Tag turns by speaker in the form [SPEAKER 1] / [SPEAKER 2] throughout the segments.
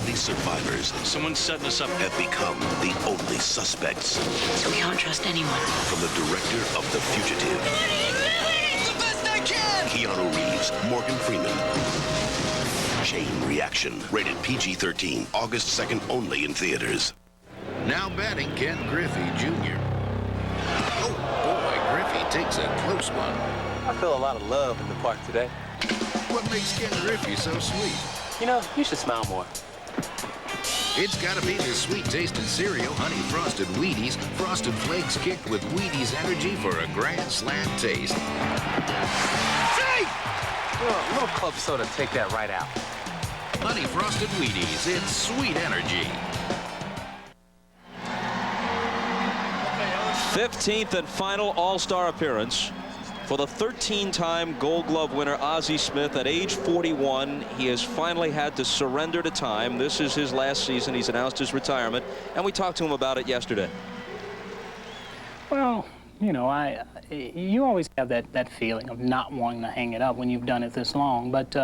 [SPEAKER 1] only survivors.
[SPEAKER 2] Someone's setting us up.
[SPEAKER 1] Have become the only suspects.
[SPEAKER 3] We can't trust anyone.
[SPEAKER 1] From the director of The Fugitive.
[SPEAKER 4] The best I can!
[SPEAKER 1] Keanu Reeves, Morgan Freeman. Chain Reaction. Rated PG-13. August 2nd only in theaters.
[SPEAKER 5] Now batting, Ken Griffey Jr. Oh, boy, Griffey takes a close one.
[SPEAKER 6] I feel a lot of love in the park today.
[SPEAKER 5] What makes Ken Griffey so sweet?
[SPEAKER 6] You know, you should smile more.
[SPEAKER 5] It's gotta be the sweet-tasting cereal, Honey Frosted Wheaties. Frosted Flakes kicked with Wheaties energy for a grand slam taste.
[SPEAKER 6] Safe! A little club soda, take that right out.
[SPEAKER 5] Honey Frosted Wheaties, it's sweet energy.
[SPEAKER 7] 15th and final All-Star appearance for the 13-time Gold Glove winner Ozzie Smith. At age 41, he has finally had to surrender to time. This is his last season. He's announced his retirement, and we talked to him about it yesterday.
[SPEAKER 8] Well, you know, you always have that feeling of not wanting to hang it up when you've done it this long. But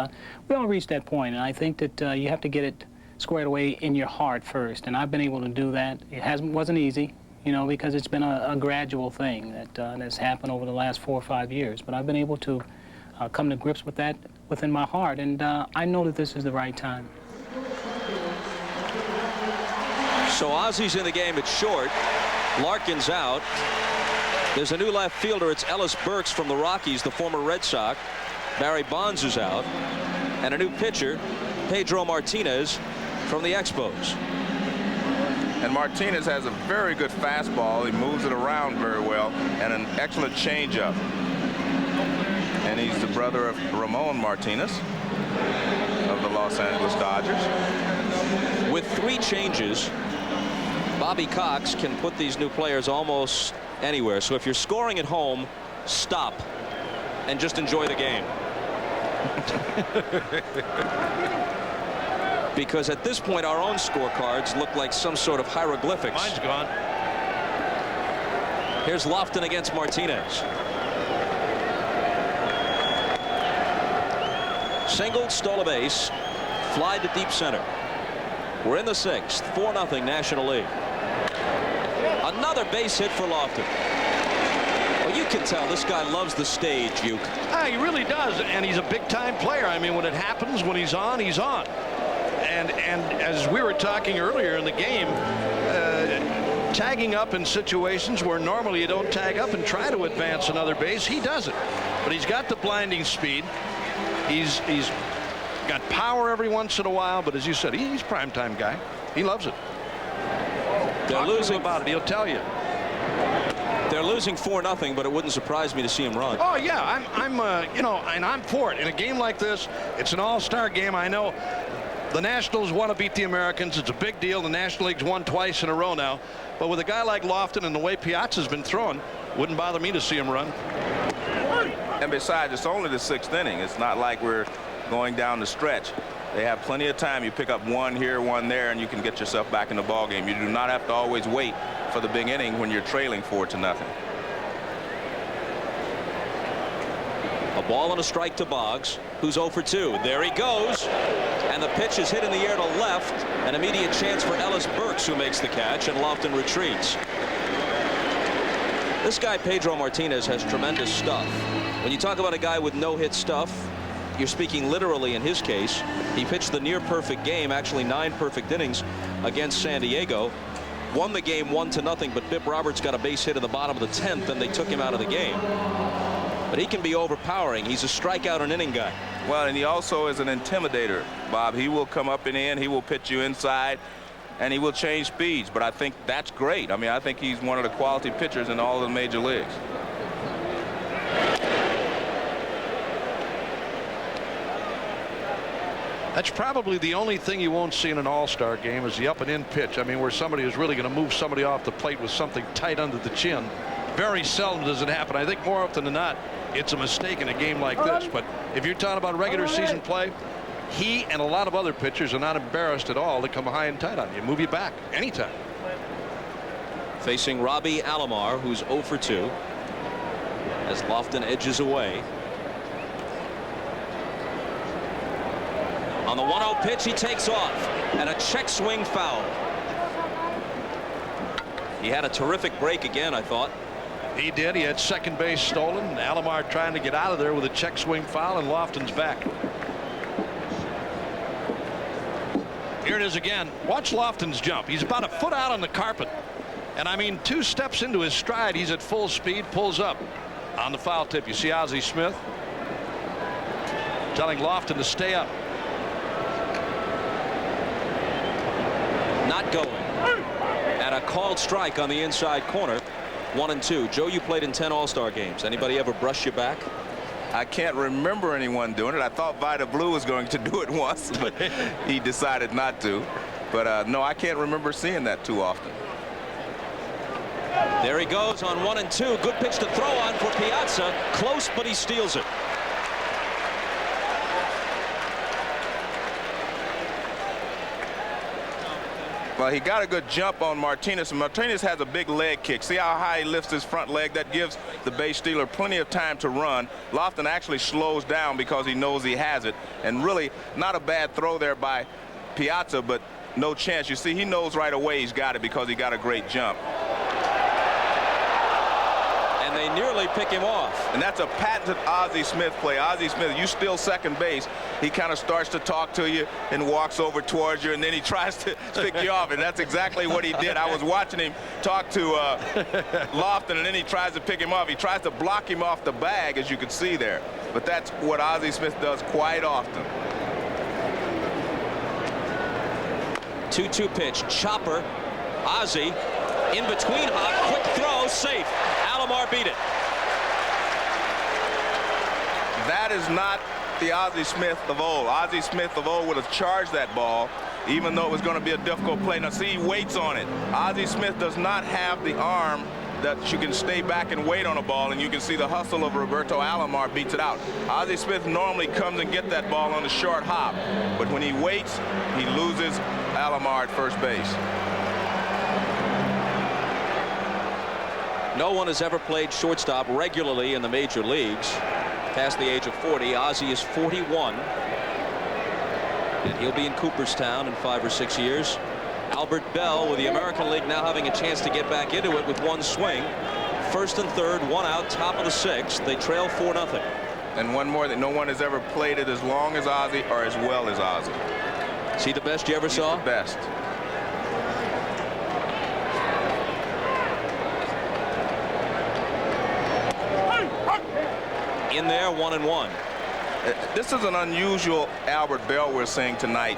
[SPEAKER 8] we all reached that point, and I think that you have to get it squared away in your heart first. And I've been able to do that. It wasn't easy, you know, because it's been a gradual thing that's happened over the last 4 or 5 years. But I've been able to come to grips with that within my heart, and I know that this is the right time.
[SPEAKER 7] So Ozzie's in the game at short. Larkin's out. There's a new left fielder. It's Ellis Burks from the Rockies, the former Red Sox. Barry Bonds is out. And a new pitcher, Pedro Martinez from the Expos.
[SPEAKER 9] And Martinez has a very good fastball. He moves it around very well, and an excellent changeup. And he's the brother of Ramon Martinez of the Los Angeles Dodgers.
[SPEAKER 7] With 3 changes, Bobby Cox can put these new players almost anywhere. So if you're scoring at home, stop and just enjoy the game. Because at this point, our own scorecards look like some sort of hieroglyphics.
[SPEAKER 2] Mine's gone.
[SPEAKER 7] Here's Lofton against Martinez. Singled, stole a base, fly to deep center. We're in the 6th, 4-0 National League. Another base hit for Lofton. Well, you can tell this guy loves the stage, Uke.
[SPEAKER 2] He really does, and he's a big-time player. I mean, when it happens, when he's on, he's on. And as we were talking earlier in the game, tagging up in situations where normally you don't tag up and try to advance another base, he does it. But he's got the blinding speed. He's got power every once in a while, but as you said, he's a primetime guy. He loves it.
[SPEAKER 7] They're losing
[SPEAKER 2] about it. He'll tell you.
[SPEAKER 7] They're losing 4-0, but it wouldn't surprise me to see him run.
[SPEAKER 2] Oh yeah, you know, and I'm for it. In a game like this, it's an all-star game. I know the Nationals want to beat the Americans. It's a big deal. The National League's won twice in a row now. But with a guy like Lofton and the way Piazza's been throwing, wouldn't bother me to see him run.
[SPEAKER 9] And besides, it's only the 6th inning. It's not like we're going down the stretch. They have plenty of time. You pick up one here, one there, and you can get yourself back in the ball game. You do not have to always wait for the big inning when you're trailing 4-0.
[SPEAKER 7] A ball and a strike to Boggs, who's 0 for 2. There he goes. And the pitch is hit in the air to left. An immediate chance for Ellis Burks, who makes the catch, and Lofton retreats. This guy, Pedro Martinez, has tremendous stuff. When you talk about a guy with no-hit stuff, you're speaking literally in his case. He pitched the near-perfect game, actually 9 perfect innings against San Diego. Won the game 1-0, but Bip Roberts got a base hit in the bottom of the 10th, and they took him out of the game. But he can be overpowering. He's a strikeout and inning guy.
[SPEAKER 9] Well, and he also is an intimidator, Bob. He will come up and in. He will pitch you inside, and he will change speeds. But I think that's great. I mean, I think he's one of the quality pitchers in all of the major leagues.
[SPEAKER 2] That's probably the only thing you won't see in an all-star game is the up-and-in pitch. I mean, where somebody is really going to move somebody off the plate with something tight under the chin. Very seldom does it happen. I think more often than not, it's a mistake in a game like this. But if you're talking about regular season play, he and a lot of other pitchers are not embarrassed at all to come high and tight on you. Move you back anytime.
[SPEAKER 7] Facing Robbie Alomar, who's 0 for 2, as Lofton edges away. On the 1-0 pitch, he takes off, and a check swing foul. He had a terrific break again, I thought.
[SPEAKER 2] He did. He had second base stolen. Alomar trying to get out of there with a check swing foul, and Lofton's back. Here it is again. Watch Lofton's jump. He's about a foot out on the carpet. And I mean, 2 steps into his stride, he's at full speed, pulls up on the foul tip. You see Ozzie Smith telling Lofton to stay up.
[SPEAKER 7] Not going. And a called strike on the inside corner. 1-2. Joe, you played in 10 All-Star games. Anybody ever brush you back?
[SPEAKER 9] I can't remember anyone doing it. I thought Vida Blue was going to do it once, but he decided not to. But no, I can't remember seeing that too often.
[SPEAKER 7] There he goes on 1-2. Good pitch to throw on for Piazza. Close, but he steals it.
[SPEAKER 9] Well, he got a good jump on Martinez, and Martinez has a big leg kick. See how high he lifts his front leg? That gives the base stealer plenty of time to run. Lofton actually slows down because he knows he has it. And really, not a bad throw there by Piazza, but no chance. You see, he knows right away he's got it because he got a great jump.
[SPEAKER 7] And they nearly pick him off.
[SPEAKER 9] And that's a patented Ozzie Smith play. Ozzie Smith, you steal second base, he kind of starts to talk to you and walks over towards you, and then he tries to pick you off. And that's exactly what he did. I was watching him talk to Lofton, and then he tries to pick him off. He tries to block him off the bag, as you can see there. But that's what Ozzie Smith does quite often.
[SPEAKER 7] 2-2 pitch. Chopper. Ozzie in between hop. Quick throw. Safe. Alomar beat it.
[SPEAKER 9] That is not the Ozzie Smith of old. Ozzie Smith of old would have charged that ball, even though it was going to be a difficult play. Now, see, he waits on it. Ozzie Smith does not have the arm that you can stay back and wait on a ball, and you can see the hustle of Roberto Alomar beats it out. Ozzie Smith normally comes and get that ball on the short hop, but when he waits, he loses Alomar at first base.
[SPEAKER 7] No one has ever played shortstop regularly in the major leagues past the age of 40. Ozzie is 41, and he'll be in Cooperstown in 5 or 6 years. Albert Bell with the American League now having a chance to get back into it with 1 swing. First and third, 1 out, top of the 6th. They trail 4-0.
[SPEAKER 9] And one more, that no one has ever played it as long as Ozzie or as well as Ozzie.
[SPEAKER 7] Is he the best you ever saw?
[SPEAKER 9] The best.
[SPEAKER 7] In there, 1-1.
[SPEAKER 9] This is an unusual Albert Bell we're seeing tonight,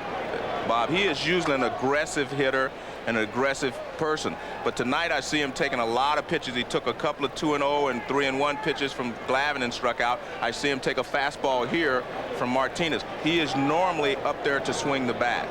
[SPEAKER 9] Bob. He is usually an aggressive hitter, an aggressive person. But tonight I see him taking a lot of pitches. He took a couple of 2-0 and 3-1 pitches from Glavine and struck out. I see him take a fastball here from Martinez. He is normally up there to swing the bat.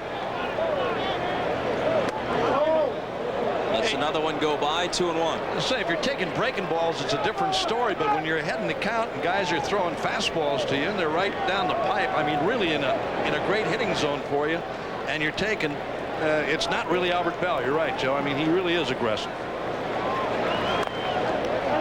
[SPEAKER 7] Let's another one go by, 2-1.
[SPEAKER 2] Say, if you're taking breaking balls, it's a different story, but when you're ahead in the count and guys are throwing fastballs to you and they're right down the pipe, I mean, really in a great hitting zone for you, and you're taking, it's not really Albert Bell. You're right, Joe. I mean, he really is aggressive.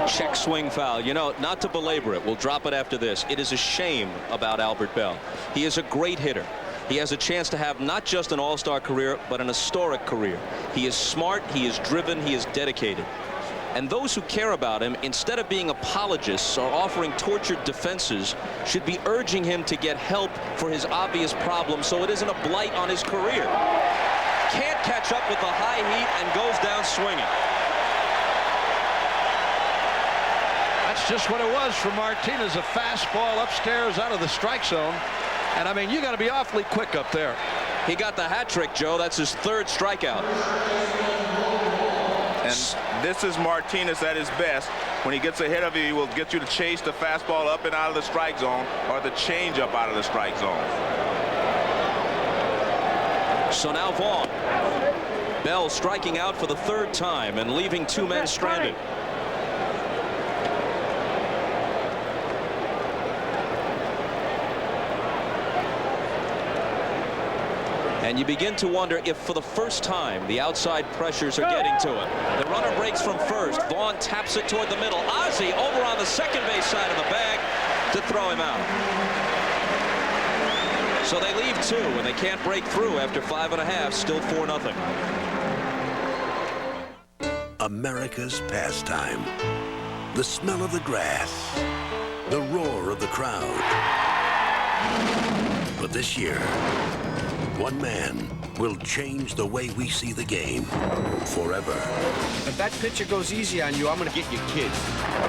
[SPEAKER 7] Check swing foul. You know, not to belabor it, we'll drop it after this. It is a shame about Albert Bell. He is a great hitter. He has a chance to have not just an all-star career, but an historic career. He is smart, he is driven, he is dedicated. And those who care about him, instead of being apologists or offering tortured defenses, should be urging him to get help for his obvious problems so it isn't a blight on his career. Can't catch up with the high heat and goes down swinging.
[SPEAKER 2] That's just what it was for Martinez, a fastball upstairs out of the strike zone. And I mean, you got to be awfully quick up there.
[SPEAKER 7] He got the hat trick, Joe. That's his 3rd strikeout.
[SPEAKER 9] And this is Martinez at his best. When he gets ahead of you, he will get you to chase the fastball up and out of the strike zone or the changeup out of the strike zone.
[SPEAKER 7] So now Vaughn. Bell striking out for the 3rd time and leaving 2 men stranded. And you begin to wonder if for the first time the outside pressures are getting to it. The runner breaks from first. Vaughn taps it toward the middle. Ozzie over on the second base side of the bag to throw him out. So they leave 2, and they can't break through after 5.5, still 4-0.
[SPEAKER 1] America's pastime. The smell of the grass. The roar of the crowd. But this year, one man will change the way we see the game forever.
[SPEAKER 6] If that pitcher goes easy on you, I'm going to get your kids.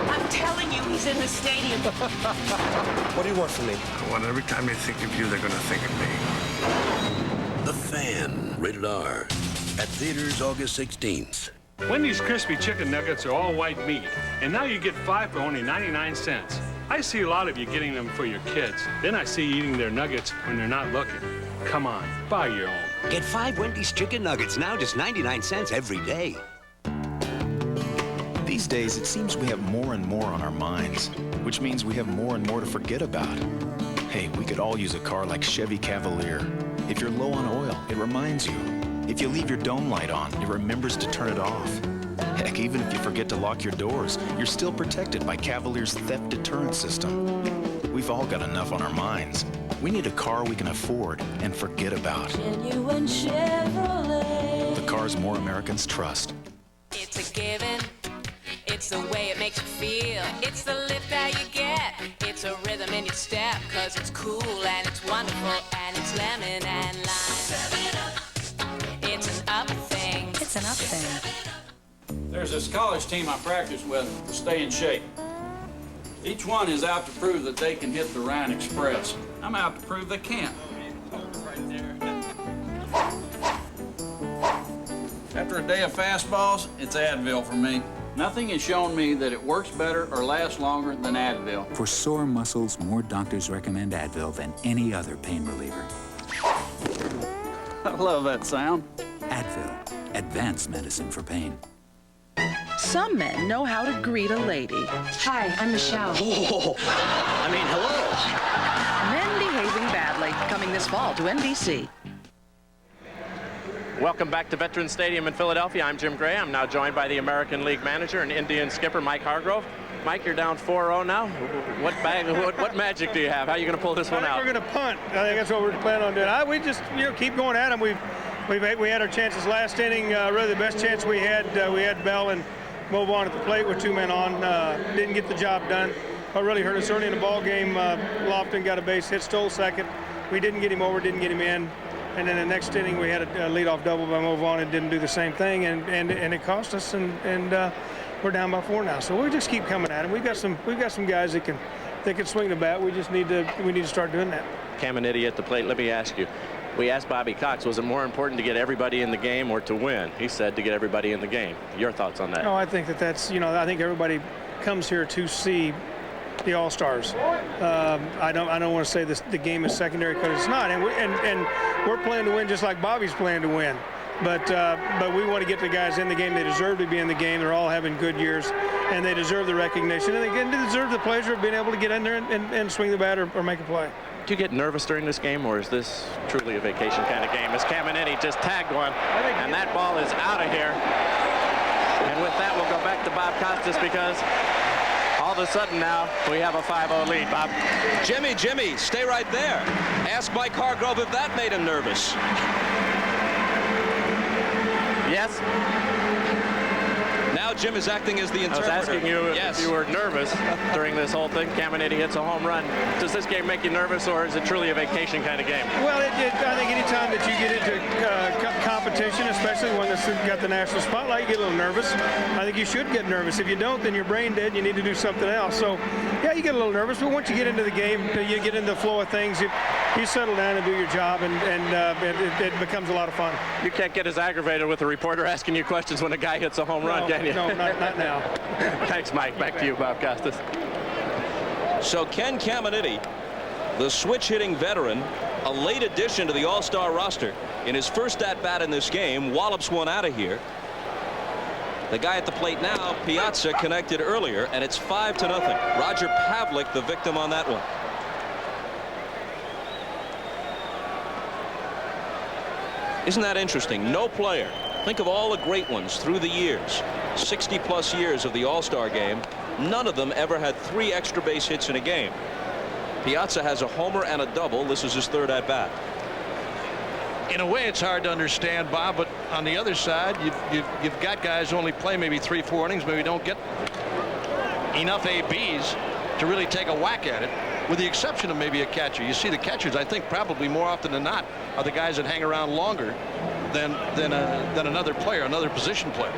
[SPEAKER 3] I'm telling you, he's in the stadium.
[SPEAKER 6] What do you want from me?
[SPEAKER 10] I want every time they think of you, they're going to think of me.
[SPEAKER 1] The Fan, rated R, at theaters August 16th.
[SPEAKER 11] Wendy's crispy chicken nuggets are all white meat, and now you get 5 for only 99 cents. I see a lot of you getting them for your kids. Then I see you eating their nuggets when they're not looking. Come on, buy your own.
[SPEAKER 12] Get 5 Wendy's chicken nuggets, now just 99 cents every day.
[SPEAKER 13] These days, it seems we have more and more on our minds, which means we have more and more to forget about. Hey, we could all use a car like Chevy Cavalier. If you're low on oil, it reminds you. If you leave your dome light on, it remembers to turn it off. Heck, even if you forget to lock your doors, you're still protected by Cavalier's theft deterrent system. We've all got enough on our minds. We need a car we can afford and forget about.
[SPEAKER 14] Genuine Chevrolet.
[SPEAKER 13] The cars more Americans trust.
[SPEAKER 14] It's a given. It's the way it makes you feel. It's the lift that you get. It's a rhythm in your step. 'Cause it's cool and it's wonderful and it's lemon and lime. It's an up thing. It's an up thing.
[SPEAKER 15] There's this college team I practice with to stay in shape. Each one is out to prove that they can hit the Rhine Express. I'm out to prove they can't. After a day of fastballs, it's Advil for me. Nothing has shown me that it works better or lasts longer than Advil.
[SPEAKER 16] For sore muscles, more doctors recommend Advil than any other pain reliever.
[SPEAKER 15] I love that sound.
[SPEAKER 16] Advil, advanced medicine for pain.
[SPEAKER 17] Some men know how to greet a lady.
[SPEAKER 3] Hi, I'm Michelle.
[SPEAKER 12] Oh, I mean, hello.
[SPEAKER 17] Men behaving badly, coming this fall to NBC.
[SPEAKER 18] Welcome back to Veterans Stadium in Philadelphia. I'm Jim Gray. I'm now joined by the American League manager and Indian skipper, Mike Hargrove. Mike, you're down 4-0 now. What magic do you have? How are you going to pull this one out?
[SPEAKER 19] We're going to punt. I think that's what we're planning on doing. We just keep going at them. We had our chances last inning. Really, the best chance we had Bell and Mobon at the plate with 2 men on. Didn't get the job done. What really hurt us early in the ball game, Lofton got a base hit, stole second. We didn't get him over, didn't get him in. And then the next inning, we had a leadoff double by Mobon and didn't do the same thing, and it cost us. And we're down by 4 now. So we just keep coming at him. We've got some guys that can swing the bat. We need to start doing that.
[SPEAKER 18] Caminiti at the plate. Let me ask you. We asked Bobby Cox, was it more important to get everybody in the game or to win? He said to get everybody in the game. Your thoughts on that?
[SPEAKER 19] No, I think that's, I think everybody comes here to see the All-Stars. I don't want to say the game is secondary, because it's not. And we're playing to win just like Bobby's playing to win. But we want to get the guys in the game. They deserve to be in the game. They're all having good years, and they deserve the recognition. And they deserve the pleasure of being able to get in there and swing the bat or make a play.
[SPEAKER 18] Do you get nervous during this game, or is this truly a vacation kind of game? As Caminiti just tagged one, and that ball is out of here. And with that, we'll go back to Bob Costas, because all of a sudden now we have a 5-0 lead. Bob.
[SPEAKER 7] Jimmy, stay right there. Ask Mike Hargrove if that made him nervous.
[SPEAKER 18] Yes.
[SPEAKER 7] Now Jim is acting as the interpreter.
[SPEAKER 18] I was asking you if you were nervous during this whole thing. Caminiti hits a home run. Does this game make you nervous, or is it truly a vacation kind of game?
[SPEAKER 19] Well, I think any time that you get into competition, especially one that's got the national spotlight, you get a little nervous. I think you should get nervous. If you don't, then you're brain dead and you need to do something else. So, yeah, you get a little nervous, but once you get into the game, you get into the flow of things, you settle down and do your job, and it becomes a lot of fun.
[SPEAKER 18] You can't get as aggravated with a reporter asking you questions when a guy hits a home run, can you?
[SPEAKER 19] No, not now.
[SPEAKER 18] Thanks, Mike. Back to you, Bob Costas.
[SPEAKER 7] So Ken Caminiti, the switch-hitting veteran, a late addition to the All-Star roster, in his first at-bat in this game, wallops one out of here. The guy at the plate now, Piazza, connected earlier, and it's 5-0. Roger Pavlik, the victim on that one. Isn't that interesting? No player. Think of all the great ones through the years. 60-plus years of the All-Star game. None of them ever had 3 extra base hits in a game. Piazza has a homer and a double. This is his third at bat.
[SPEAKER 2] In a way, it's hard to understand, Bob, but on the other side, you've got guys who only play maybe 3-4 innings, maybe don't get enough ABs to really take a whack at it, with the exception of maybe a catcher. You see the catchers, I think, probably more often than not, are the guys that hang around longer than another player, another position player.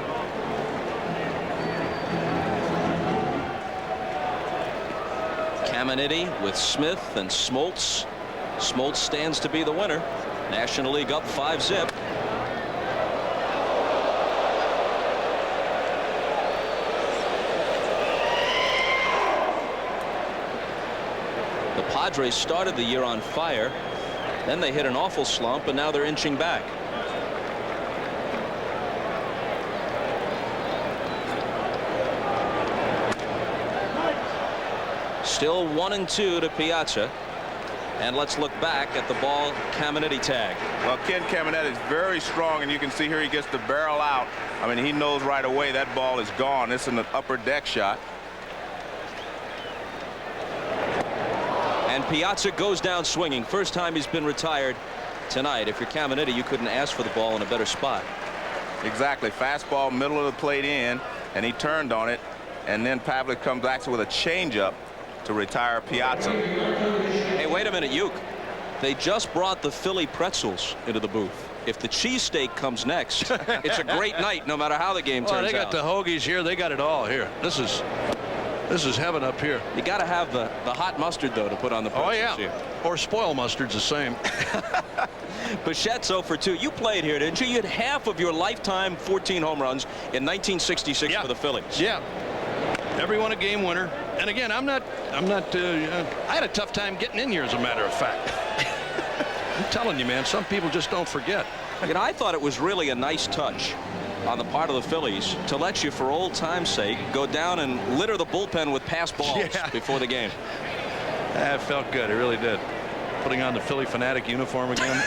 [SPEAKER 7] Caminiti with Smith and Smoltz. Smoltz stands to be the winner. National League up 5-zip. The Padres started the year on fire. Then they hit an awful slump, and now they're inching back. Still 1-2 to Piazza. And let's look back at the ball Caminiti tag.
[SPEAKER 9] Well, Ken Caminiti is very strong, and you can see here he gets the barrel out. I mean, he knows right away that ball is gone. It's an upper deck shot.
[SPEAKER 7] And Piazza goes down swinging. First time he's been retired tonight. If you're Caminiti, you couldn't ask for the ball in a better spot.
[SPEAKER 9] Exactly. Fastball, middle of the plate in, and he turned on it. And then Pavlik comes back with a changeup to retire Piazza.
[SPEAKER 7] Hey, wait a minute, Uke. They just brought the Philly pretzels into the booth. If the cheesesteak comes next, it's a great night no matter how the game turns out.
[SPEAKER 2] They got the hoagies here. They got it all here. This is heaven up here.
[SPEAKER 7] You got to have the hot mustard, though, to put on the pretzels.
[SPEAKER 2] Oh, yeah.
[SPEAKER 7] Here.
[SPEAKER 2] Or spoil mustard's the same.
[SPEAKER 7] Bichette's 0 for 2. You played here, didn't you? You had half of your lifetime 14 home runs in 1966 for the Phillies.
[SPEAKER 2] Yeah. Everyone a game winner. And again, I had a tough time getting in here, as a matter of fact. I'm telling you, man, some people just don't forget.
[SPEAKER 7] You know, I thought it was really a nice touch on the part of the Phillies to let you, for old time's sake, go down and litter the bullpen with pass balls before the game.
[SPEAKER 2] It felt good. It really did. Putting on the Philly Fanatic uniform again.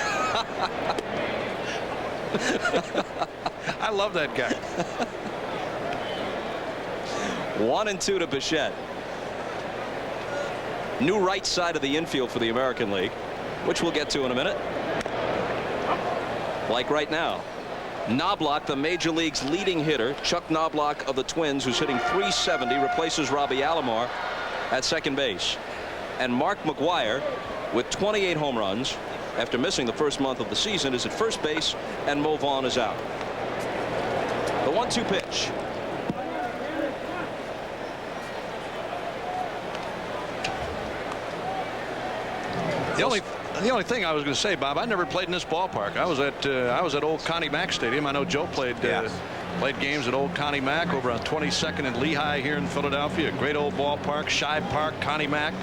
[SPEAKER 2] I love that guy.
[SPEAKER 7] 1-2 to Bichette. New right side of the infield for the American League, which we'll get to in a minute. Like right now, Knobloch, the Major League's leading hitter, Chuck Knobloch of the Twins, who's hitting .370, replaces Robbie Alomar at second base. And Mark McGwire, with 28 home runs after missing the first month of the season, is at first base, and Mo Vaughn is out. The 1-2 pitch.
[SPEAKER 2] The only thing I was going to say, Bob, I never played in this ballpark. I was at Old Connie Mack Stadium. I know Joe played games at Old Connie Mack over on 22nd and Lehigh here in Philadelphia. Great old ballpark, Shibe Park, Connie Mack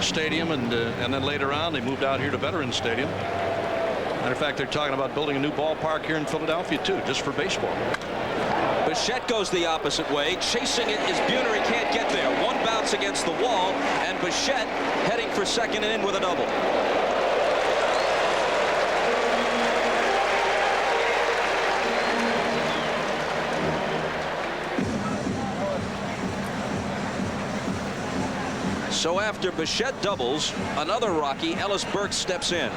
[SPEAKER 2] Stadium, and then later on they moved out here to Veterans Stadium. Matter of fact, they're talking about building a new ballpark here in Philadelphia too, just for baseball.
[SPEAKER 7] Bichette goes the opposite way. Chasing it is Buhner. He can't get there. One bounce against the wall, and Bichette heading for second and in with a double. So after Bichette doubles, another Rocky, Ellis Burks, steps in.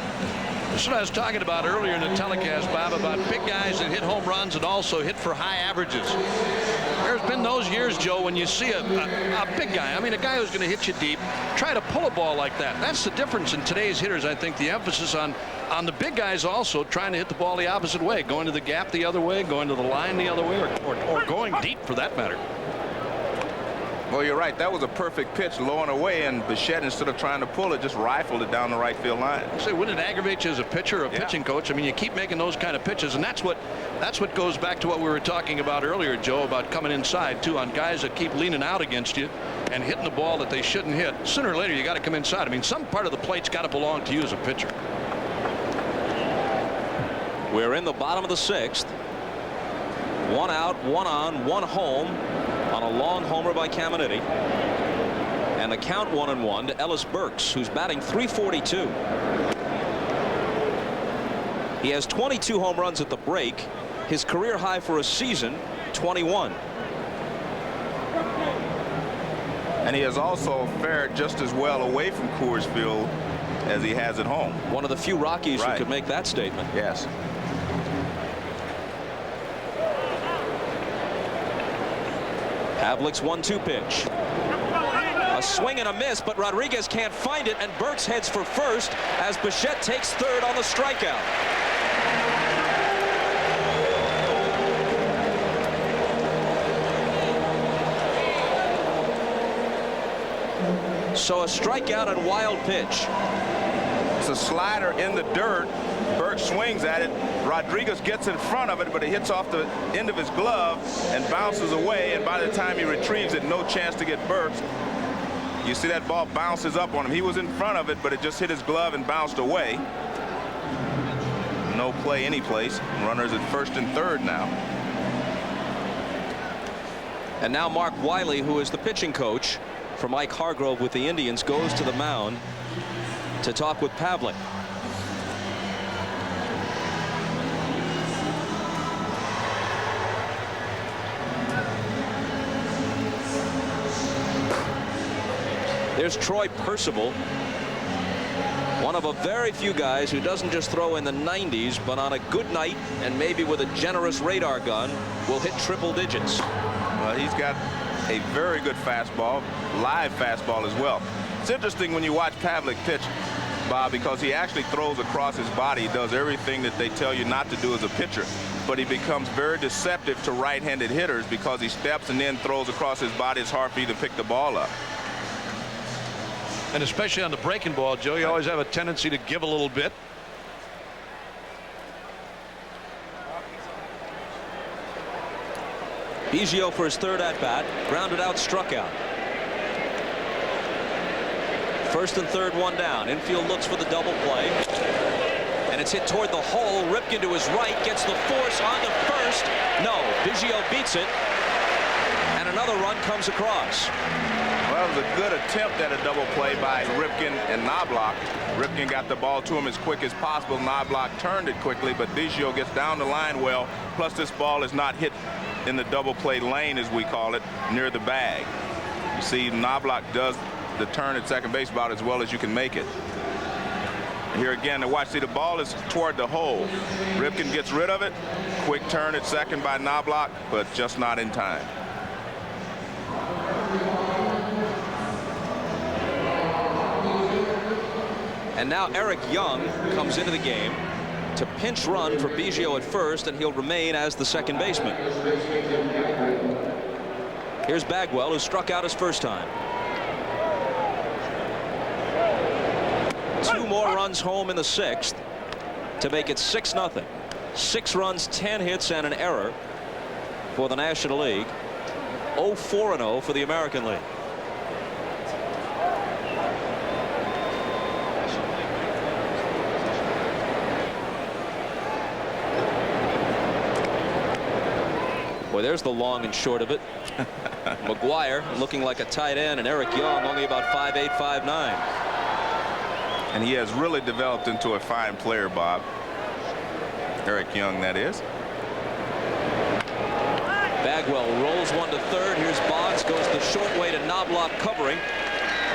[SPEAKER 2] That's what I was talking about earlier in the telecast, Bob, about big guys that hit home runs and also hit for high averages. There's been those years, Joe, when you see a big guy, I mean, a guy who's going to hit you deep, try to pull a ball like that. That's the difference in today's hitters. I think the emphasis on the big guys also trying to hit the ball the opposite way, going to the gap the other way, going to the line the other way, or going deep for that matter.
[SPEAKER 9] Well, you're right. That was a perfect pitch, low and away, and Bichette, instead of trying to pull it, just rifled it down the right field line.
[SPEAKER 2] I say, wouldn't it aggravate you as a pitcher or a pitching coach? I mean, you keep making those kind of pitches, and that's what goes back to what we were talking about earlier, Joe, about coming inside too, on guys that keep leaning out against you and hitting the ball that they shouldn't hit. Sooner or later, you got to come inside. I mean, some part of the plate's got to belong to you as a pitcher.
[SPEAKER 7] We're in the bottom of the 6th. 1 out, 1 on, 1 home on a long homer by Caminiti. And the count 1-1 to Ellis Burks, who's batting .342. He has 22 home runs at the break. His career high for a season, 21.
[SPEAKER 9] And he has also fared just as well away from Coors Field as he has at home.
[SPEAKER 7] One of the few Rockies who could make that statement.
[SPEAKER 9] Yes.
[SPEAKER 7] Pavlik's 1-2 pitch. A swing and a miss, but Rodriguez can't find it, and Burks heads for first as Bichette takes third on the strikeout. So a strikeout and wild pitch.
[SPEAKER 9] It's a slider in the dirt. Burks swings at it. Rodriguez gets in front of it, but it hits off the end of his glove and bounces away, and by the time he retrieves it, no chance to get Burks. You see that ball bounces up on him. He was in front of it, but it just hit his glove and bounced away. No play anyplace. Runners at first and third now.
[SPEAKER 7] And now Mark Wiley, who is the pitching coach for Mike Hargrove with the Indians, goes to the mound to talk with Pavlik. There's Troy Percival, one of a very few guys who doesn't just throw in the 90s, but on a good night and maybe with a generous radar gun will hit triple digits.
[SPEAKER 9] Well, he's got a very good fastball, live fastball as well. It's interesting when you watch Pavlik pitch, Bob, because he actually throws across his body. He does everything that they tell you not to do as a pitcher, but he becomes very deceptive to right-handed hitters because he steps and then throws across his body. It's hard for you to pick the ball up.
[SPEAKER 2] And especially on the breaking ball, Joe, you always have a tendency to give a little bit.
[SPEAKER 7] Biggio for his third at-bat, grounded out, struck out. First and third, one down. Infield looks for the double play. And it's hit toward the hole. Ripken to his right, gets the force on to first. No, Biggio beats it. And another run comes across.
[SPEAKER 9] Well, it was a good attempt at a double play by Ripken and Knobloch. Ripken got the ball to him as quick as possible. Knobloch turned it quickly, but Biggio gets down the line well. Plus, this ball is not hit in the double play lane, as we call it, near the bag. You see, Knobloch does the turn at second base about as well as you can make it. Here again, watch, see, the ball is toward the hole. Ripken gets rid of it. Quick turn at second by Knobloch, but just not in time.
[SPEAKER 7] And now Eric Young comes into the game to pinch run for Biggio at first, and he'll remain as the second baseman. Here's Bagwell, who struck out his first time. 2 more runs home in the 6th to make it 6-0. 6 runs, 10 hits, and an error for the National League. 0-4-0 for the American League. Boy, there's the long and short of it. McGuire looking like a tight end, and Eric Young only about 5'8", 5'9".
[SPEAKER 9] And he has really developed into a fine player, Bob. Eric Young, that is.
[SPEAKER 7] Bagwell rolls one to third. Here's Boggs, goes the short way to Knobloch covering.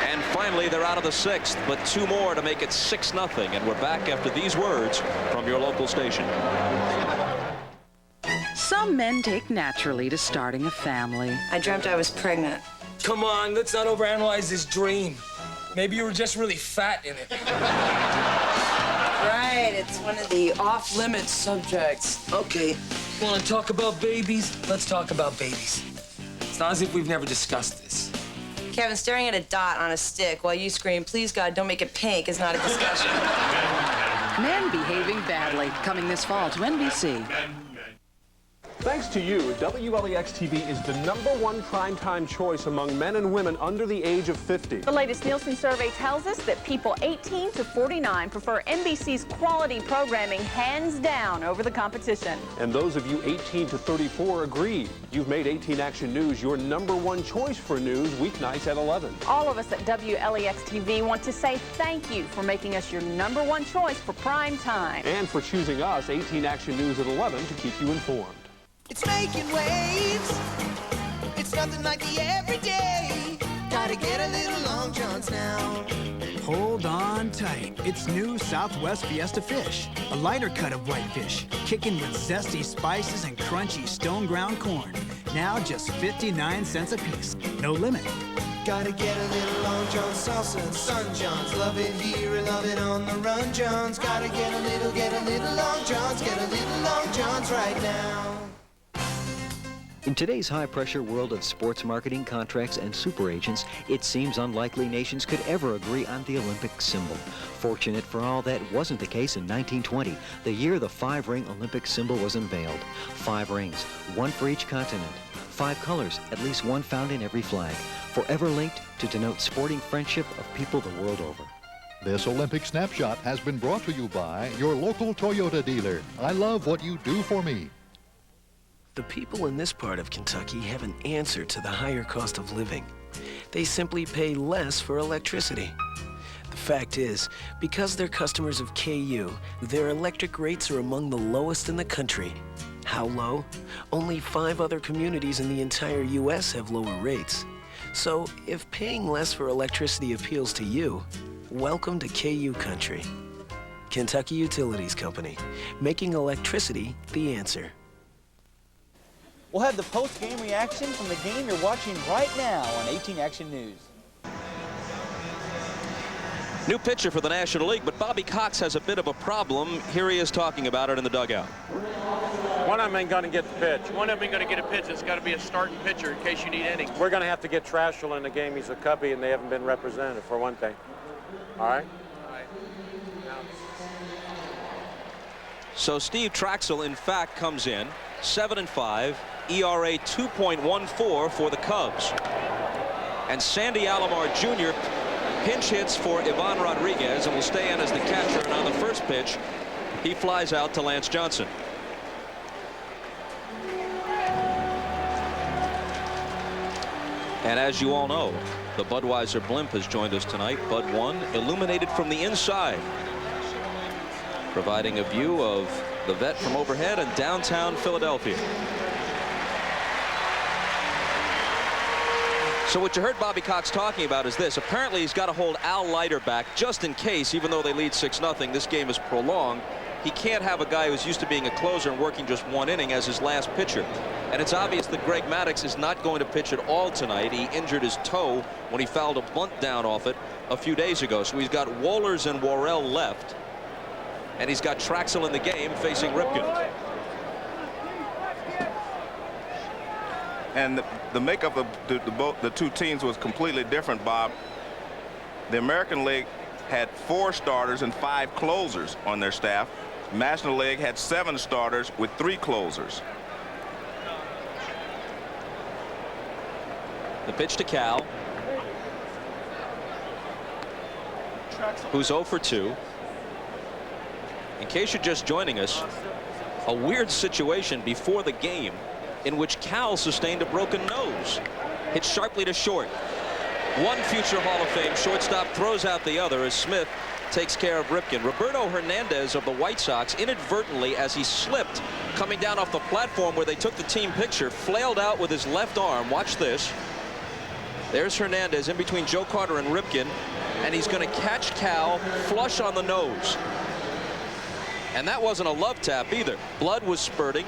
[SPEAKER 7] And finally, they're out of the 6th, but 2 more to make it 6-0. And we're back after these words from your local station.
[SPEAKER 17] Some men take naturally to starting a family.
[SPEAKER 3] I dreamt I was pregnant.
[SPEAKER 4] Come on, let's not overanalyze this dream. Maybe you were just really fat in it.
[SPEAKER 3] Right, it's one of the off-limits subjects.
[SPEAKER 4] Okay, want to talk about babies? Let's talk about babies. It's not as if we've never discussed this.
[SPEAKER 3] Kevin, staring at a dot on a stick while you scream, "Please God, don't make it pink," is not a discussion.
[SPEAKER 17] Men behaving badly, coming this fall to NBC.
[SPEAKER 20] Thanks to you, WLEX-TV is the #1 primetime choice among men and women under the age of 50.
[SPEAKER 21] The latest Nielsen survey tells us that people 18 to 49 prefer NBC's quality programming hands down over the competition.
[SPEAKER 20] And those of you 18 to 34 agree. You've made 18 Action News your #1 choice for news weeknights at 11.
[SPEAKER 21] All of us at WLEX-TV want to say thank you for making us your #1 choice for prime time.
[SPEAKER 20] And for choosing us, 18 Action News at 11, to keep you informed.
[SPEAKER 4] It's making waves. It's nothing like the everyday.
[SPEAKER 5] Gotta get a little Long Johns now.
[SPEAKER 22] Hold on tight. It's new Southwest Fiesta Fish. A lighter cut of whitefish, kicking with zesty spices and crunchy stone ground corn. Now just 59 cents a piece. No limit.
[SPEAKER 5] Gotta get a little Long John salsa and Sun Johns. Love it here, love it on the run, Johns. Gotta get a little Long Johns. Get a little Long Johns right now.
[SPEAKER 23] In today's high-pressure world of sports marketing contracts and super agents, it seems unlikely nations could ever agree on the Olympic symbol. Fortunate for all, that wasn't the case in 1920, the year the 5-ring Olympic symbol was unveiled. 5 rings, one for each continent. 5 colors, at least one found in every flag, forever linked to denote sporting friendship of people the world over.
[SPEAKER 24] This Olympic snapshot has been brought to you by your local Toyota dealer. I love what you do for me.
[SPEAKER 25] The people in this part of Kentucky have an answer to the higher cost of living. They simply pay less for electricity. The fact is, because they're customers of KU, their electric rates are among the lowest in the country. How low? Only 5 other communities in the entire U.S. have lower rates. So, if paying less for electricity appeals to you, welcome to KU country. Kentucky Utilities Company, making electricity the answer.
[SPEAKER 26] We'll have the post-game reaction from the game you're watching right now on 18 Action News.
[SPEAKER 7] New pitcher for the National League, but Bobby Cox has a bit of a problem. Here he is talking about it in the dugout.
[SPEAKER 27] One of them ain't going to get the pitch.
[SPEAKER 28] One of them ain't going to get a pitch. It's got to be a starting pitcher in case you need innings.
[SPEAKER 27] We're going to have to get Trashel in the game. He's a Cubby, and they haven't been represented, for one thing. All right?
[SPEAKER 7] So Steve Traxel, in fact, comes in 7-5, ERA 2.14 for the Cubs. And Sandy Alomar Jr. pinch hits for Ivan Rodriguez and will stay in as the catcher. And on the first pitch, he flies out to Lance Johnson. And as you all know, the Budweiser blimp has joined us tonight. Bud 1, illuminated from the inside, providing a view of the vet from overhead in downtown Philadelphia. So what you heard Bobby Cox talking about is this. Apparently he's got to hold Al Leiter back just in case, even though they lead 6-0, this game is prolonged. He can't have a guy who's used to being a closer and working just one inning as his last pitcher. And it's obvious that Greg Maddux is not going to pitch at all tonight. He injured his toe when he fouled a bunt down off it a few days ago. So he's got Wohlers and Worrell left. And he's got Traxel in the game facing Ripken.
[SPEAKER 9] And the makeup of the two teams was completely different, Bob. The American League had 4 starters and 5 closers on their staff. National League had 7 starters with 3 closers.
[SPEAKER 7] The pitch to Cal, who's 0 for 2. In case you're just joining us, a weird situation before the game in which Cal sustained a broken nose. Hit sharply to short. One future Hall of Fame shortstop throws out the other as Smith takes care of Ripken. Roberto Hernandez of the White Sox inadvertently, as he slipped coming down off the platform where they took the team picture, flailed out with his left arm. Watch this. There's Hernandez in between Joe Carter and Ripken, and he's going to catch Cal flush on the nose. And that wasn't a love tap either. Blood was spurting.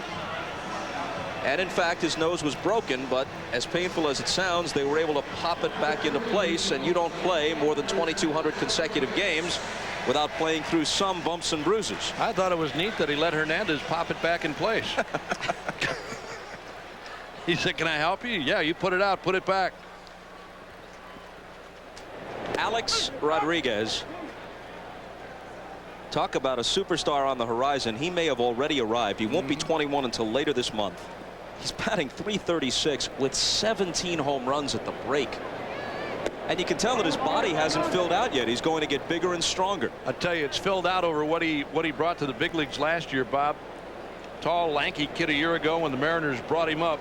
[SPEAKER 7] And in fact, his nose was broken, but as painful as it sounds, they were able to pop it back into place, and you don't play more than 2,200 consecutive games without playing through some bumps and bruises.
[SPEAKER 2] I thought it was neat that he let Hernandez pop it back in place. He said, "Can I help you?" "Yeah, you put it out, put it back."
[SPEAKER 7] Alex Rodriguez. Talk about a superstar on the horizon. He may have already arrived. He won't be 21 until later this month. He's batting .336 with 17 home runs at the break. And you can tell that his body hasn't filled out yet. He's going to get bigger and stronger.
[SPEAKER 2] I tell you, it's filled out over what he brought to the big leagues last year, Bob. Tall, lanky kid a year ago when the Mariners brought him up.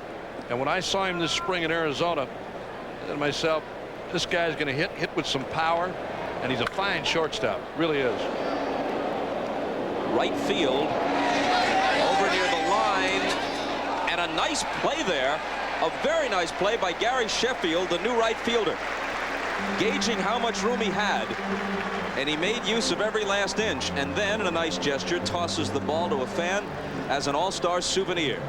[SPEAKER 2] And when I saw him this spring in Arizona, I said to myself, this guy's going to hit with some power, and he's a fine shortstop. Really is.
[SPEAKER 7] Right field, over near the line, and a nice play there. A very nice play by Gary Sheffield, the new right fielder. gauging how much room he had, and he made use of every last inch, and then in a nice gesture tosses the ball to a fan as an all-star souvenir.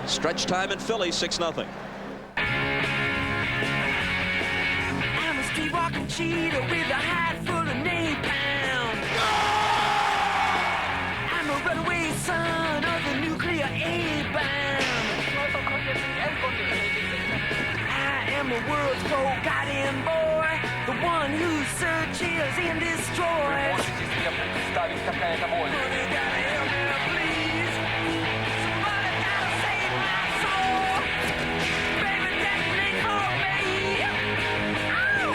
[SPEAKER 7] Stretch time in Philly, 6-0.
[SPEAKER 1] I'm a street walking cheetah with a hide full of napalm. I'm a runaway son of the nuclear A-bomb. I am the world's forgotten boy, the one who searches and destroys. Somebody gotta help me, please. Somebody gotta save my soul. Baby, detonate for me. Ow!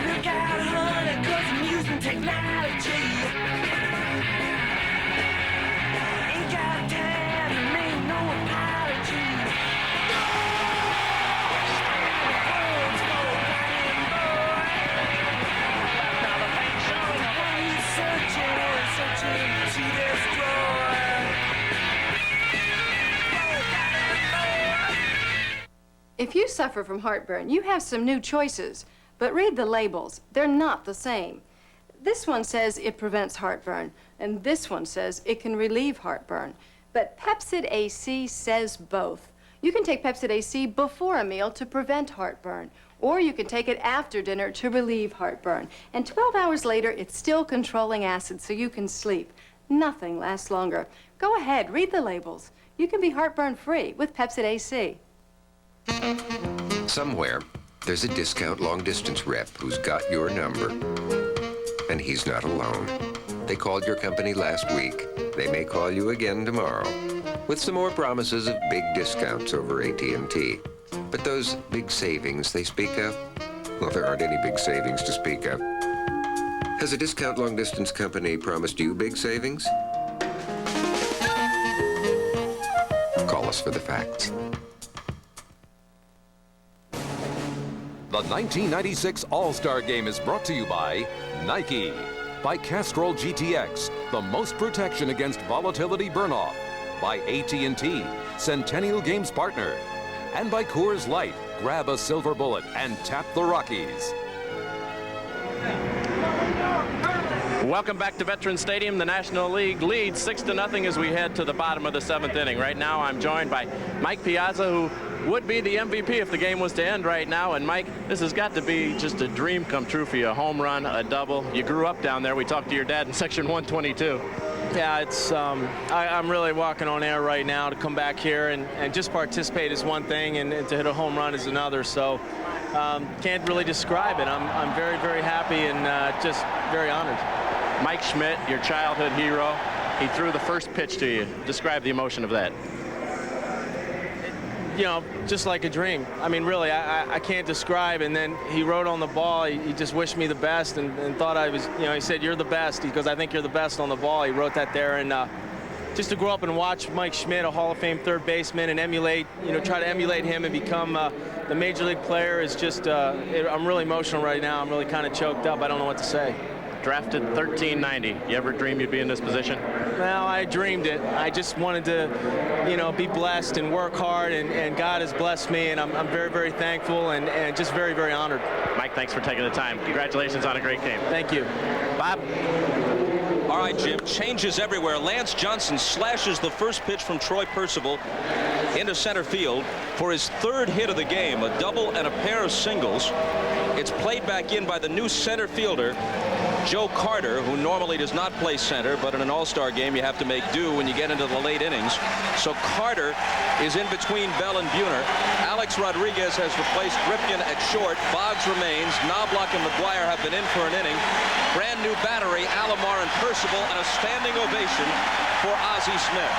[SPEAKER 1] Look out, honey, 'cause I'm using technology. Ain't got time to make no apology.
[SPEAKER 6] If you suffer from heartburn, you have some new choices, but read the labels. They're not the same. This one says it prevents heartburn, and this one says it can relieve heartburn. But Pepcid AC says both. You can take Pepcid AC before a meal to prevent heartburn, or you can take it after dinner to relieve heartburn. And 12 hours later, it's still controlling acid so you can sleep. Nothing lasts longer. Go ahead, read the labels. You can be heartburn-free with Pepcid AC.
[SPEAKER 8] Somewhere, there's a discount long-distance rep who's got your number. And he's not alone. They called your company last week. They may call you again tomorrow with some more promises of big discounts over AT&T. But those big savings they speak of, well, there aren't any big savings to speak of. Has a discount long-distance company promised you big savings? Call us for the facts.
[SPEAKER 10] The 1996 All-Star Game is brought to you by Nike, by Castrol GTX, the most protection against volatility burn-off, by AT&T, Centennial Games partner, and by Coors Light. Grab a silver bullet and tap the Rockies.
[SPEAKER 18] Welcome back to Veterans Stadium. The National League leads 6-0 as we head to the bottom of the 7th inning. Right now I'm joined by Mike Piazza, who would be the MVP if the game was to end right now. And Mike, this has got to be just a dream come true for you. A home run, a double. You grew up down there. We talked to your dad in section 122.
[SPEAKER 11] Yeah, it's I'm really walking on air right now. To come back here and just participate is one thing, and to hit a home run is another. So can't really describe it. I'm very, very happy and just very honored.
[SPEAKER 18] Mike Schmidt, your childhood hero, he threw the first pitch to you. Describe the emotion of that.
[SPEAKER 11] You know, just like a dream. I mean, really, I can't describe. And then he wrote on the ball, he just wished me the best and thought I was, you know, he said, "You're the best." He goes, "I think you're the best on the ball." He wrote that there. And just to grow up and watch Mike Schmidt, a Hall of Fame third baseman, and emulate, you know, try to emulate him and become the major league player is just, I'm really emotional right now. I'm really kind of choked up. I don't know what to say.
[SPEAKER 18] Drafted 1390. You ever dream you'd be in this position?
[SPEAKER 11] Well, I dreamed it. I just wanted to, you know, be blessed and work hard, and God has blessed me, and I'm very, very thankful and just very, very honored.
[SPEAKER 18] Mike, thanks for taking the time. Congratulations on a great game.
[SPEAKER 11] Thank you.
[SPEAKER 18] Bob?
[SPEAKER 7] All right, Jim, changes everywhere. Lance Johnson slashes the first pitch from Troy Percival into center field for his third hit of the game, a double and a pair of singles. It's played back in by the new center fielder, Joe Carter, who normally does not play center, but in an all-star game you have to make do when you get into the late innings. So Carter is in between Bell and Buhner. Alex Rodriguez has replaced Ripken at short. Boggs remains. Knobloch and McGuire have been in for an inning. Brand new battery, Alomar and Percival, and a standing ovation for Ozzie Smith.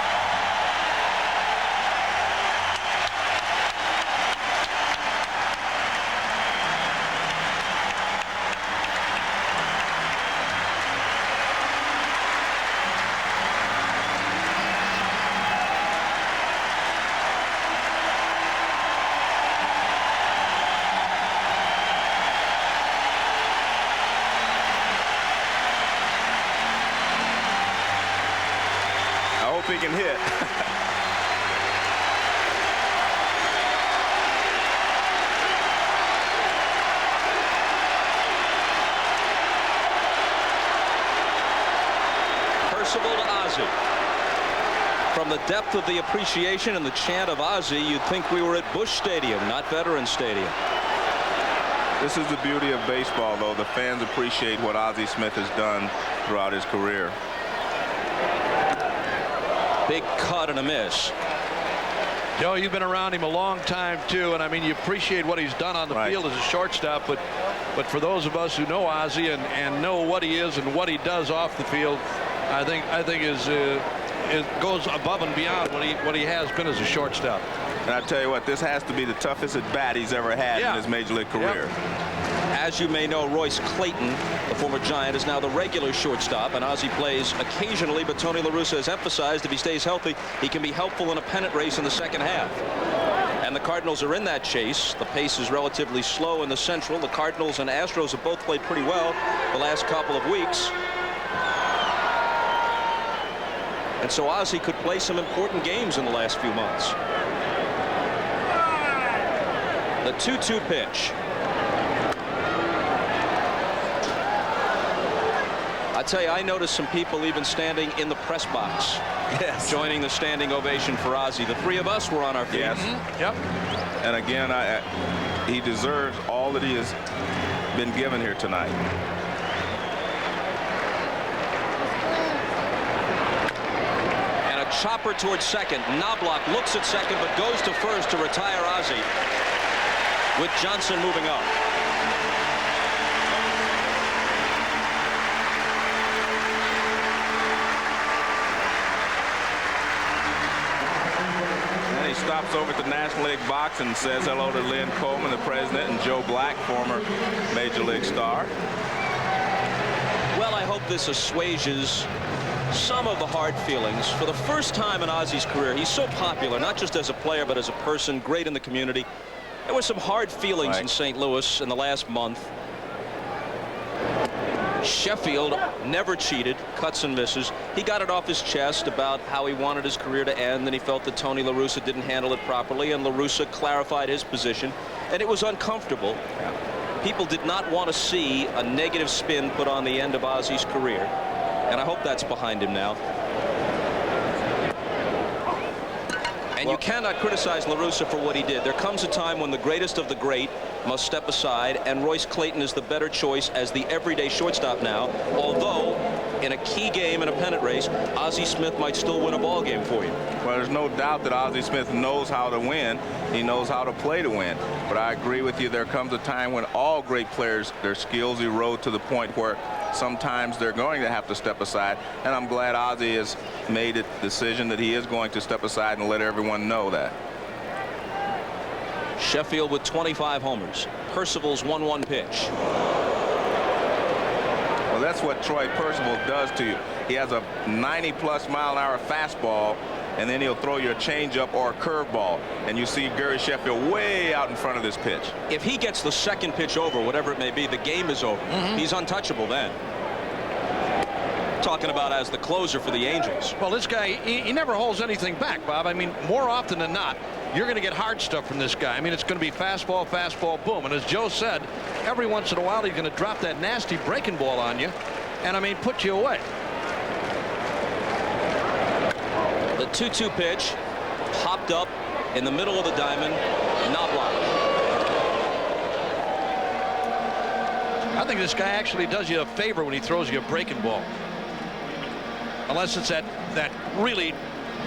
[SPEAKER 9] He can hit.
[SPEAKER 7] Percival to Ozzie. From the depth of the appreciation and the chant of Ozzie, you'd think we were at Busch Stadium, not Veterans Stadium.
[SPEAKER 9] This is the beauty of baseball, though. The fans appreciate what Ozzie Smith has done throughout his career.
[SPEAKER 7] Big cut and a miss.
[SPEAKER 2] Joe, you've been around him a long time, too, and I mean, you appreciate what he's done on the field as a shortstop, but for those of us who know Ozzie and know what he is and what he does off the field, I think it goes above and beyond what he has been as a shortstop.
[SPEAKER 9] And I tell you what, this has to be the toughest at bat he's ever had in his major league career.
[SPEAKER 7] As you may know, Royce Clayton, the former Giant, is now the regular shortstop, and Ozzie plays occasionally, but Tony La Russa has emphasized if he stays healthy, he can be helpful in a pennant race in the second half. And the Cardinals are in that chase. The pace is relatively slow in the Central. The Cardinals and Astros have both played pretty well the last couple of weeks. And so Ozzie could play some important games in the last few months. The 2-2 pitch. I tell you, I noticed some people even standing in the press box, joining the standing ovation for Ozzie. The three of us were on our feet.
[SPEAKER 9] Yes.
[SPEAKER 2] Yep.
[SPEAKER 9] And again, he deserves all that he has been given here tonight.
[SPEAKER 7] And a chopper towards second. Knobloch looks at second, but goes to first to retire Ozzie, with Johnson moving up.
[SPEAKER 9] He stops over at the National League box and says hello to Lynn Coleman, the president, and Joe Black, former Major League star.
[SPEAKER 7] Well, I hope this assuages some of the hard feelings. For the first time in Ozzie's career, he's so popular, not just as a player, but as a person, great in the community. There were some hard feelings in St. Louis in the last month. Sheffield never cheated, cuts and misses. He got it off his chest about how he wanted his career to end, and he felt that Tony La Russa didn't handle it properly, and La Russa clarified his position, and it was uncomfortable. People did not want to see a negative spin put on the end of Ozzie's career, and I hope that's behind him now. And you cannot criticize La Russa for what he did. There comes a time when the greatest of the great must step aside, and Royce Clayton is the better choice as the everyday shortstop now, although in a key game in a pennant race, Ozzie Smith might still win a ball game for you.
[SPEAKER 9] Well, there's no doubt that Ozzie Smith knows how to win. He knows how to play to win. But I agree with you, there comes a time when all great players, their skills erode to the point where sometimes they're going to have to step aside, and I'm glad Ozzie has made a decision that he is going to step aside and let everyone know that.
[SPEAKER 7] Sheffield with 25 homers. Percival's 1-1 pitch.
[SPEAKER 9] Well, that's what Troy Percival does to you. He has a 90-plus mile-an-hour fastball, and then he'll throw you a changeup or a curveball, and you see Gary Sheffield way out in front of this pitch.
[SPEAKER 7] If he gets the second pitch over, whatever it may be, the game is over. He's untouchable then. Talking about as the closer for the Angels.
[SPEAKER 2] Well, this guy, he never holds anything back, Bob. I mean, more often than not, you're going to get hard stuff from this guy. I mean, it's going to be fastball, fastball, boom. And as Joe said, every once in a while, he's going to drop that nasty breaking ball on you and, I mean, put you away.
[SPEAKER 7] The 2-2 pitch popped up in the middle of the diamond, Knobloch.
[SPEAKER 2] I think this guy actually does you a favor when he throws you a breaking ball. Unless it's that really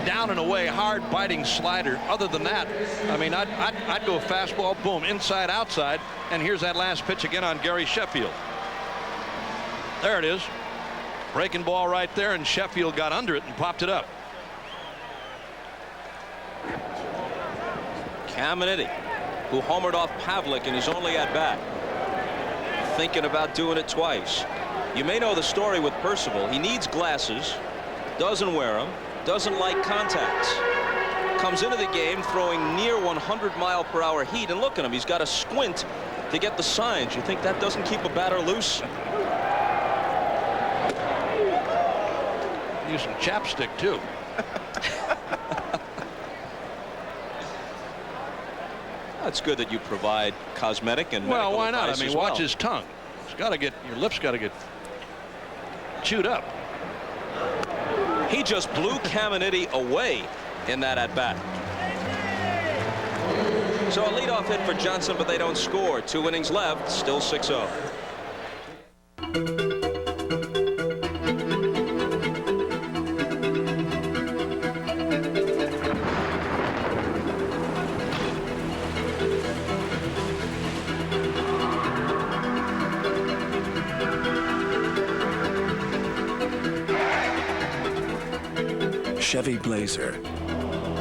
[SPEAKER 2] down and away hard biting slider. Other than that, I mean, I'd go fastball, boom, inside, outside, and here's that last pitch again on Gary Sheffield. There it is. Breaking ball right there, and Sheffield got under it and popped it up.
[SPEAKER 7] Caminiti, who homered off Pavlik in his only at-bat, thinking about doing it twice. You may know the story with Percival. He needs glasses, doesn't wear them, doesn't like contacts. Comes into the game throwing near 100-mile-per-hour heat, and look at him. He's got a squint to get the signs. You think that doesn't keep a batter loose?
[SPEAKER 2] Use some chapstick, too.
[SPEAKER 7] It's good that you provide cosmetic and medical
[SPEAKER 2] why not? I
[SPEAKER 7] advice
[SPEAKER 2] mean,
[SPEAKER 7] as well.
[SPEAKER 2] watch his tongue. It's got to get, your lips got to get chewed up.
[SPEAKER 7] He just blew Caminiti away in that at-bat. So a leadoff hit for Johnson, but they don't score. 2 innings left, still 6-0.
[SPEAKER 3] Chevy Blazer,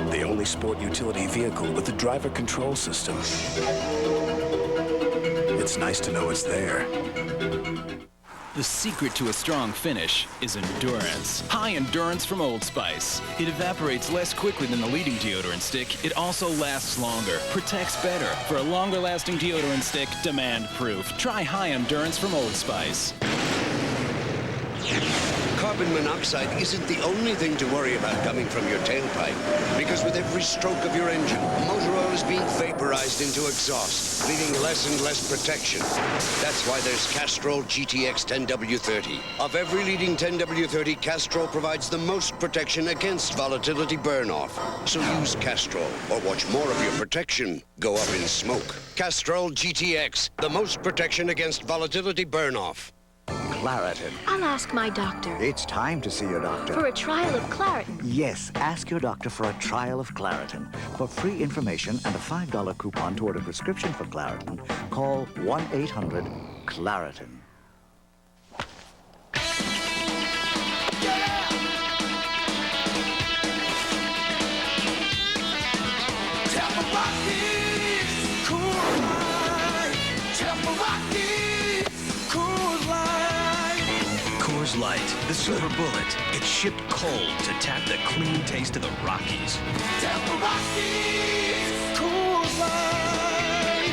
[SPEAKER 3] the only sport utility vehicle with a driver control system. It's nice to know it's there.
[SPEAKER 12] The secret to a strong finish is endurance. High endurance from Old Spice. It evaporates less quickly than the leading deodorant stick. It also lasts longer, protects better. For a longer lasting deodorant stick, demand proof. Try high endurance from Old Spice.
[SPEAKER 13] Carbon monoxide isn't the only thing to worry about coming from your tailpipe, because with every stroke of your engine, motor oil is being vaporized into exhaust, leaving less and less protection. That's why there's Castrol GTX 10W30. Of every leading 10W30, Castrol provides the most protection against volatility burn-off. So use Castrol, or watch more of your protection go up in smoke. Castrol GTX, the most protection against volatility burn-off.
[SPEAKER 14] Claritin.
[SPEAKER 15] I'll ask my doctor.
[SPEAKER 14] It's time to see your doctor.
[SPEAKER 15] For a trial of Claritin.
[SPEAKER 14] Yes, ask your doctor for a trial of Claritin. For free information and a $5 coupon toward a prescription for Claritin, call 1-800-CLARITIN.
[SPEAKER 16] Coors Light, the silver bullet. It's shipped cold to tap the clean taste of the Rockies.
[SPEAKER 5] Tap the Rockies, Coors Light.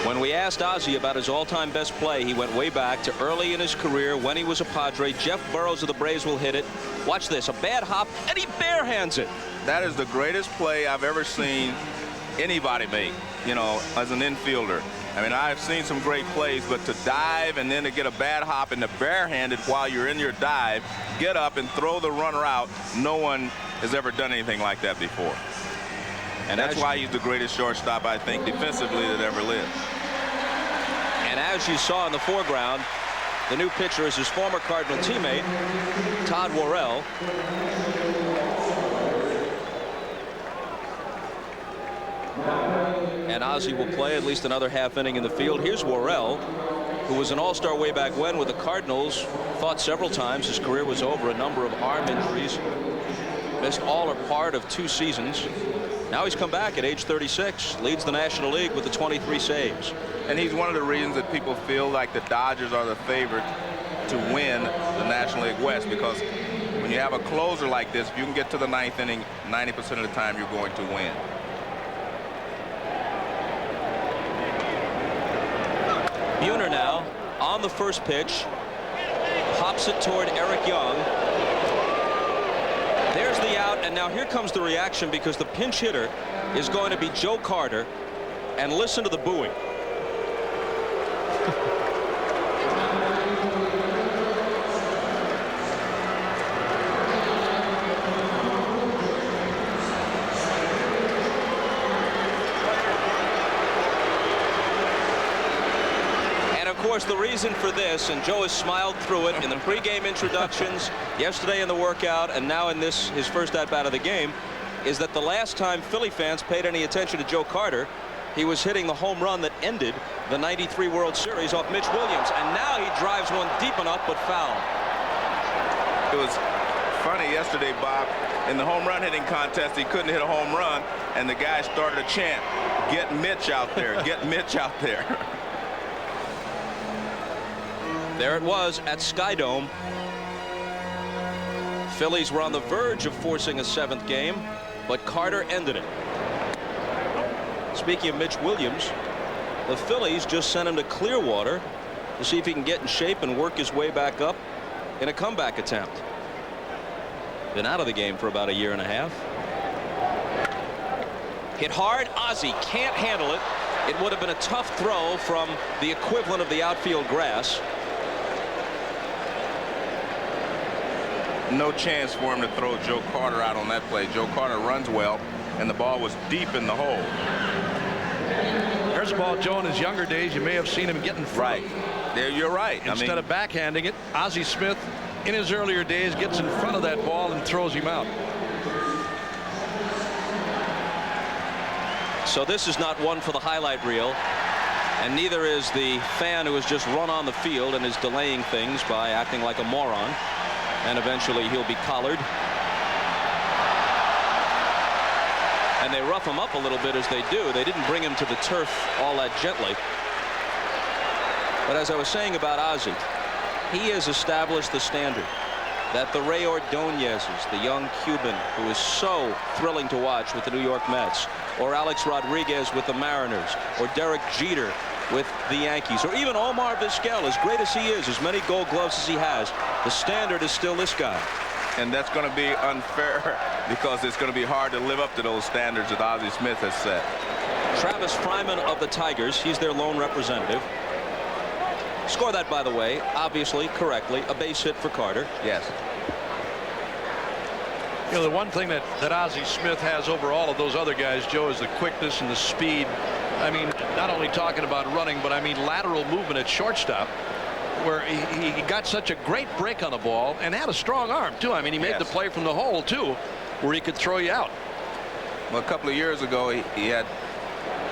[SPEAKER 7] When we asked Ozzie about his all-time best play, he went way back to early in his career when he was a Padre. Jeff Burroughs of the Braves will hit it. Watch this, a bad hop, and he barehands it.
[SPEAKER 9] That is the greatest play I've ever seen anybody make, you know, as an infielder. I mean, I've seen some great plays, but to dive and then to get a bad hop and to barehanded while you're in your dive, get up and throw the runner out, no one has ever done anything like that before. And that's why he's the greatest shortstop, I think, defensively that ever lived.
[SPEAKER 7] And as you saw in the foreground, the new pitcher is his former Cardinal teammate, Todd Worrell. And Ozzie will play at least another half inning in the field. Here's Worrell, who was an all-star way back when with the Cardinals, fought several times. His career was over, a number of arm injuries, missed all or part of 2 seasons. Now he's come back at age 36, leads the National League with the 23 saves.
[SPEAKER 9] And he's one of the reasons that people feel like the Dodgers are the favorite to win the National League West, because when you have a closer like this, if you can get to the 9th inning, 90% of the time you're going to win.
[SPEAKER 7] Buhner now on the first pitch, hops it toward Eric Young. There's the out, and now here comes the reaction, because the pinch hitter is going to be Joe Carter, and listen to the booing. Of course, the reason for this, and Joe has smiled through it in the pregame introductions, yesterday in the workout, and now in this, his first at-bat of the game, is that the last time Philly fans paid any attention to Joe Carter, he was hitting the home run that ended the '93 World Series off Mitch Williams, and now he drives one deep enough but foul.
[SPEAKER 9] It was funny yesterday, Bob, in the home run hitting contest, he couldn't hit a home run, and the guy started a chant, "Get Mitch out there, get Mitch out there."
[SPEAKER 7] There it was at Skydome. Phillies were on the verge of forcing a 7th game, but Carter ended it. Speaking of Mitch Williams, the Phillies just sent him to Clearwater to see if he can get in shape and work his way back up in a comeback attempt. Been out of the game for about a year and a half. Hit hard. Ozzie can't handle it. It would have been a tough throw from the equivalent of the outfield grass.
[SPEAKER 9] No chance for him to throw Joe Carter out on that play. Joe Carter runs well, and the ball was deep in the hole.
[SPEAKER 2] There's a ball, Joe, in his younger days, you may have seen him get in front.
[SPEAKER 9] Right. There, you're right.
[SPEAKER 2] Instead of backhanding it, Ozzie Smith, in his earlier days, gets in front of that ball and throws him out.
[SPEAKER 7] So this is not one for the highlight reel, and neither is the fan who has just run on the field and is delaying things by acting like a moron, and eventually he'll be collared. And they rough him up a little bit as they do. They didn't bring him to the turf all that gently. But as I was saying about Ozzie, he has established the standard that the Ray Ordonez's, the young Cuban who is so thrilling to watch with the New York Mets, or Alex Rodriguez with the Mariners, or Derek Jeter with the Yankees, or even Omar Vizquel, as great as he is, as many Gold Gloves as he has, the standard is still this guy.
[SPEAKER 9] And that's going to be unfair because it's going to be hard to live up to those standards that Ozzie Smith has set.
[SPEAKER 7] Travis Fryman of the Tigers, he's their lone representative. Score that, by the way, obviously, correctly, a base hit for Carter.
[SPEAKER 9] Yes.
[SPEAKER 2] You know, the one thing that Ozzie Smith has over all of those other guys, Joe, is the quickness and the speed. I mean, not only talking about running, but I mean lateral movement at shortstop, where he got such a great break on the ball and had a strong arm, too. I mean, he made the play from the hole, too, where he could throw you out.
[SPEAKER 9] Well, a couple of years ago, he had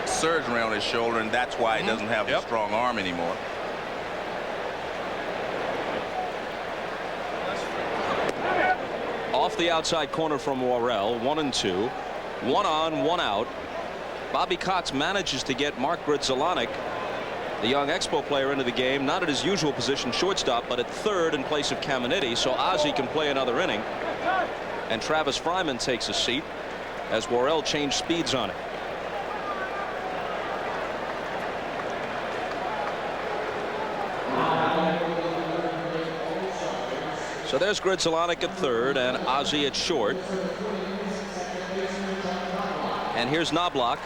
[SPEAKER 9] surgery on his shoulder, and that's why he doesn't have a strong arm anymore.
[SPEAKER 7] Off the outside corner from Worrell, 1-2, 1 on, 1 out. Bobby Cox manages to get Mark Grzelcyk, the young Expo player, into the game, not at his usual position, shortstop, but at third in place of Caminiti, so Ozzie can play another inning. And Travis Fryman takes a seat as Worrell changed speeds on it. So there's Grzelcyk at third and Ozzie at short. And here's Knobloch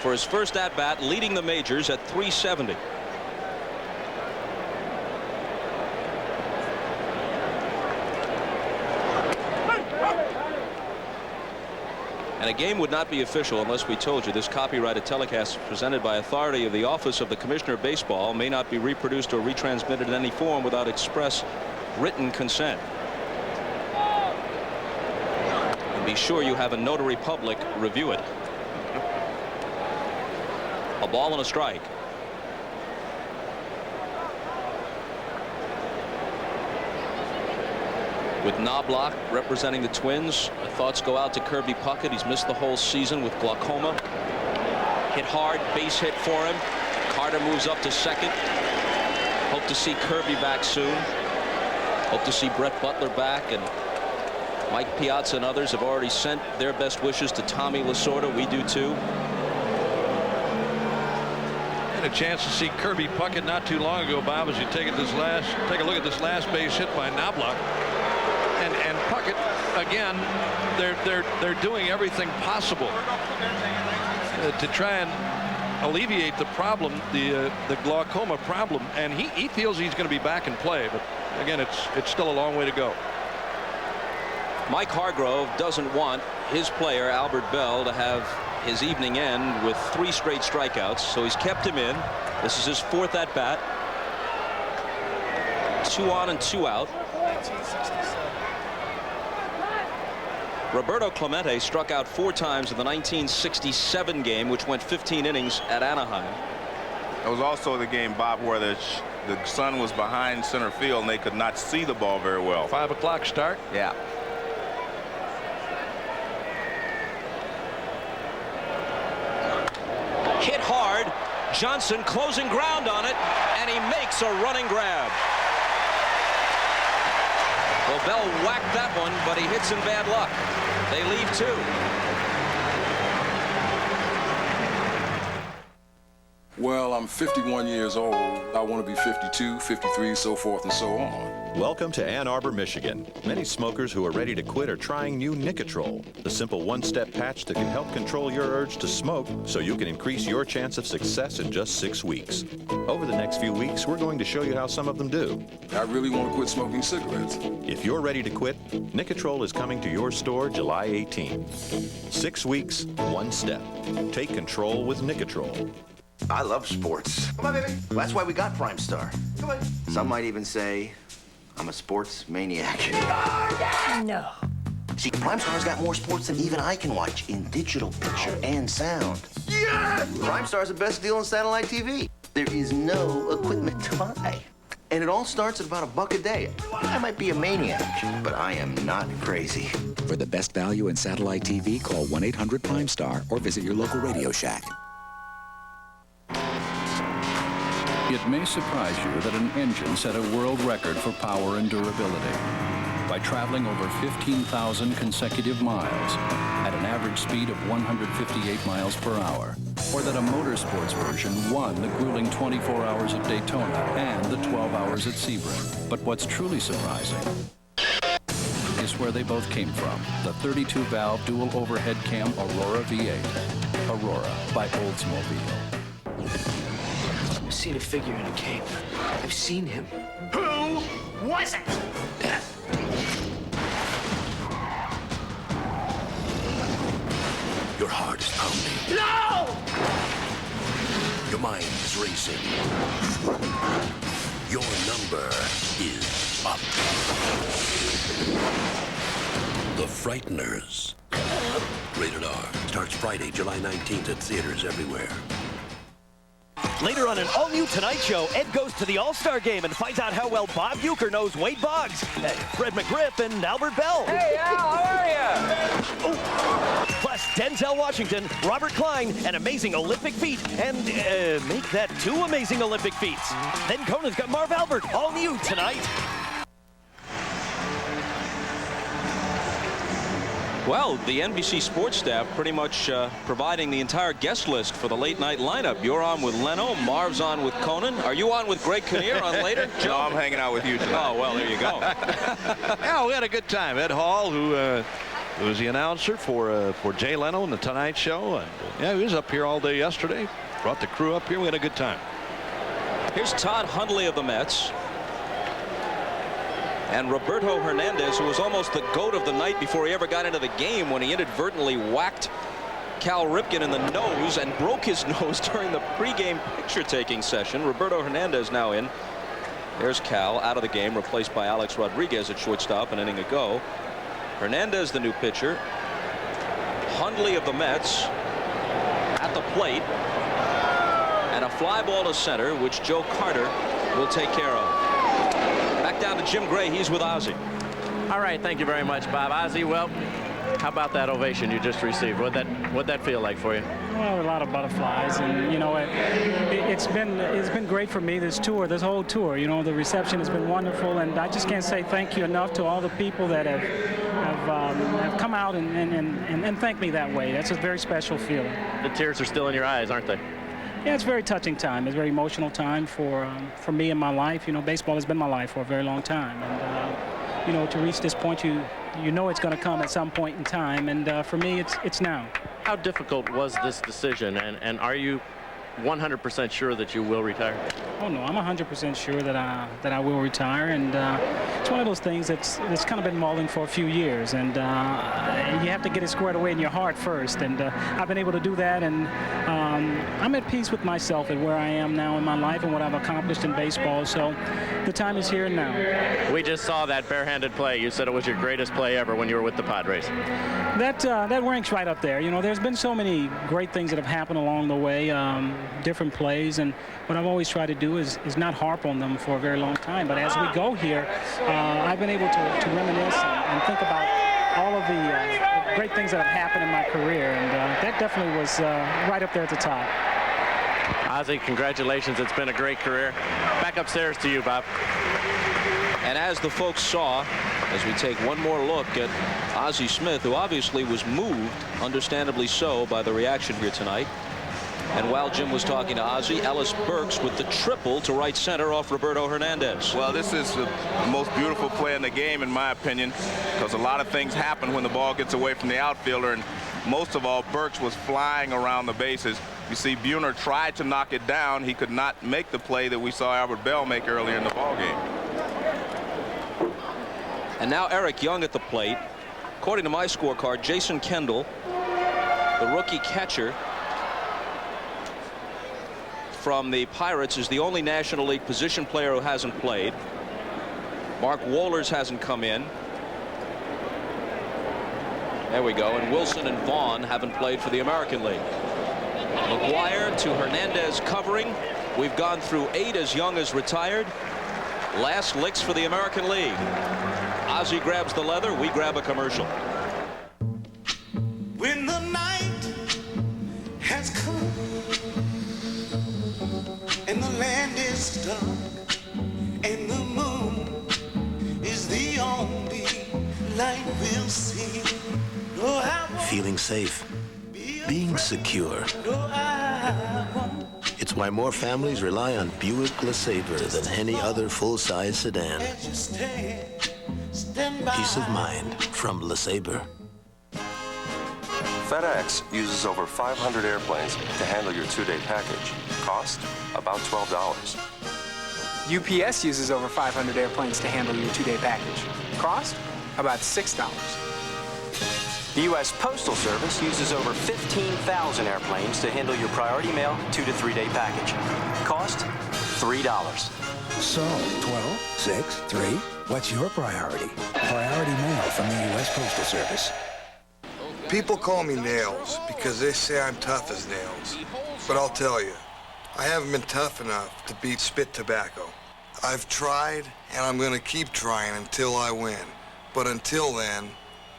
[SPEAKER 7] for his first at-bat, leading the majors at .370. And a game would not be official unless we told you this copyrighted telecast is presented by authority of the Office of the Commissioner of Baseball, may not be reproduced or retransmitted in any form without express written consent. And be sure you have a notary public review it. A ball and a strike. With Knobloch representing the Twins, the thoughts go out to Kirby Puckett. He's missed the whole season with glaucoma. Hit hard, base hit for him. Carter moves up to second. Hope to see Kirby back soon. Hope to see Brett Butler back, and Mike Piazza and others have already sent their best wishes to Tommy Lasorda. We do too.
[SPEAKER 2] Had a chance to see Kirby Puckett not too long ago, Bob, as you take a look at this last base hit by Knobloch. And Puckett, again, they're doing everything possible to try and alleviate the problem, the glaucoma problem, and he feels he's going to be back in play, but again, it's still a long way to go.
[SPEAKER 7] Mike Hargrove doesn't want his player Albert Bell to have his evening end with 3 straight strikeouts, so he's kept him in. This is his 4th at bat. 2 on and 2 out. Roberto Clemente struck out 4 times in the 1967 game, which went 15 innings at Anaheim.
[SPEAKER 9] It was also the game, Bob, where the sun was behind center field and they could not see the ball very well.
[SPEAKER 2] 5 o'clock start.
[SPEAKER 9] Yeah.
[SPEAKER 7] Hit hard. Johnson closing ground on it, and he makes a running grab. Well, Bell whacked that one, but he hits in bad luck. They leave 2.
[SPEAKER 4] Well, I'm 51 years old. I want to be 52, 53, so forth and so on.
[SPEAKER 17] Welcome to Ann Arbor, Michigan. Many smokers who are ready to quit are trying new Nicotrol, the simple one-step patch that can help control your urge to smoke so you can increase your chance of success in just 6 weeks. Over the next few weeks, we're going to show you how some of them do.
[SPEAKER 4] I really want to quit smoking cigarettes.
[SPEAKER 17] If you're ready to quit, Nicotrol is coming to your store July 18. 6 weeks, 1 step. Take control with Nicotrol.
[SPEAKER 19] I love sports. Come on, baby. Well, that's why we got Prime Star. Come on. Some might even say I'm a sports maniac.
[SPEAKER 15] No.
[SPEAKER 19] See, Prime Star's got more sports than even I can watch in digital picture and sound.
[SPEAKER 15] Yes!
[SPEAKER 19] Prime Star's the best deal on satellite TV. There is no equipment to buy. And it all starts at about $1 a day. I might be a maniac, but I am not crazy.
[SPEAKER 20] For the best value in satellite TV, call 1-800-PRIME-STAR or visit your local Radio Shack.
[SPEAKER 21] It may surprise you that an engine set a world record for power and durability by traveling over 15,000 consecutive miles at an average speed of 158 miles per hour, or that a motorsports version won the grueling 24 hours at Daytona and the 12 hours at Sebring. But what's truly surprising is where they both came from, the 32-valve dual overhead cam Aurora V8. Aurora by Oldsmobile.
[SPEAKER 25] I've seen a figure in a cape. I've seen him.
[SPEAKER 15] Who was it?
[SPEAKER 25] Death.
[SPEAKER 13] Your heart is pounding.
[SPEAKER 15] No!
[SPEAKER 13] Your mind is racing. Your number is up. The Frighteners. Rated R. Starts Friday, July 19th at theaters everywhere.
[SPEAKER 22] Later on an all-new Tonight Show, Ed goes to the All-Star Game and finds out how well Bob Uecker knows Wade Boggs, Fred McGriff, and Albert Bell.
[SPEAKER 15] Hey, Al, how are you?
[SPEAKER 22] Plus Denzel Washington, Robert Klein, and amazing Olympic feat, and make that 2 amazing Olympic feats. Then Conan's got Marv Albert, all new tonight.
[SPEAKER 7] Well, the NBC sports staff pretty much providing the entire guest list for the late night lineup. You're on with Leno, Marv's on with Conan. Are you on with Greg Kinnear on later?
[SPEAKER 9] No, I'm hanging out with you tonight.
[SPEAKER 7] Oh, well, there you go.
[SPEAKER 2] Yeah, we had a good time. Ed Hall, who was the announcer for Jay Leno and the Tonight Show. And, yeah, he was up here all day yesterday. Brought the crew up here. We had a good time.
[SPEAKER 7] Here's Todd Hundley of the Mets. And Roberto Hernandez, who was almost the GOAT of the night before he ever got into the game when he inadvertently whacked Cal Ripken in the nose and broke his nose during the pregame picture-taking session. Roberto Hernandez now in. There's Cal out of the game, replaced by Alex Rodriguez at shortstop an inning ago. Hernandez, the new pitcher. Hundley of the Mets at the plate. And a fly ball to center, which Joe Carter will take care of. Back down to Jim Gray. He's with Ozzie.
[SPEAKER 18] All right, thank you very much, Bob. Ozzie, well, how about that ovation you just received? What'd that feel like for you?
[SPEAKER 23] Well, a lot of butterflies, and you know, it's been great for me. This whole tour. You know, the reception has been wonderful, and I just can't say thank you enough to all the people that have come out and thanked me that way. That's a very special feeling.
[SPEAKER 18] The tears are still in your eyes, aren't they?
[SPEAKER 23] Yeah, it's a very touching time. It's a very emotional time for me in my life. You know, baseball has been my life for a very long time, and you know, to reach this point, you know it's going to come at some point in time, and for me, it's now.
[SPEAKER 18] How difficult was this decision, and are you 100% sure that you will retire?
[SPEAKER 23] Oh no, I'm 100% sure that I will retire, and it's one of those things that's kind of been mulling for a few years, and you have to get it squared away in your heart first, and I've been able to do that, and I'm at peace with myself and where I am now in my life and what I've accomplished in baseball. So the time is here and now.
[SPEAKER 18] We just saw that barehanded play. You said it was your greatest play ever when you were with the Padres.
[SPEAKER 23] That ranks right up there. You know, there's been so many great things that have happened along the way, different plays, and what I've always tried to do is not harp on them for a very long time. But as we go here, I've been able to reminisce and think about all of the great things that have happened in my career, and that definitely was right up there at the top.
[SPEAKER 18] Ozzie, congratulations. It's been a great career. Back upstairs to you, Bob.
[SPEAKER 7] And as the folks saw, as we take one more look at Ozzie Smith, who obviously was moved, understandably so, by the reaction here tonight. And while Jim was talking to Ozzie, Ellis Burks with the triple to right center off Roberto Hernandez.
[SPEAKER 9] Well, this is the most beautiful play in the game, in my opinion, because a lot of things happen when the ball gets away from the outfielder, and most of all, Burks was flying around the bases. You see, Buhner tried to knock it down. He could not make the play that we saw Albert Bell make earlier in the ballgame.
[SPEAKER 7] And now Eric Young at the plate. According to my scorecard, Jason Kendall, the rookie catcher from the Pirates, is the only National League position player who hasn't played. Mark Wohlers hasn't come in. There we go. And Wilson and Vaughn haven't played for the American League. McGuire to Hernandez covering. We've gone through 8 as Young is retired. Last licks for the American League. Ozzie grabs the leather. We grab a commercial.
[SPEAKER 5] When the night has come and the land is dark and the moon is the only light we'll see.
[SPEAKER 1] Feeling safe, being secure. It's why more families rely on Buick LeSabre than any other full-size sedan. Peace of mind from LeSabre.
[SPEAKER 6] FedEx uses over 500 airplanes to handle your 2-day package. Cost? About $12.
[SPEAKER 8] UPS uses over 500 airplanes to handle your 2-day package. Cost? About $6.
[SPEAKER 10] The U.S. Postal Service uses over 15,000 airplanes to handle your priority mail 2- to 3-day package. Cost? $3.
[SPEAKER 20] So, 12, 6, 3, what's your priority? Priority mail from the U.S. Postal Service.
[SPEAKER 24] People call me Nails because they say I'm tough as nails. But I'll tell you, I haven't been tough enough to beat spit tobacco. I've tried, and I'm gonna keep trying until I win. But until then,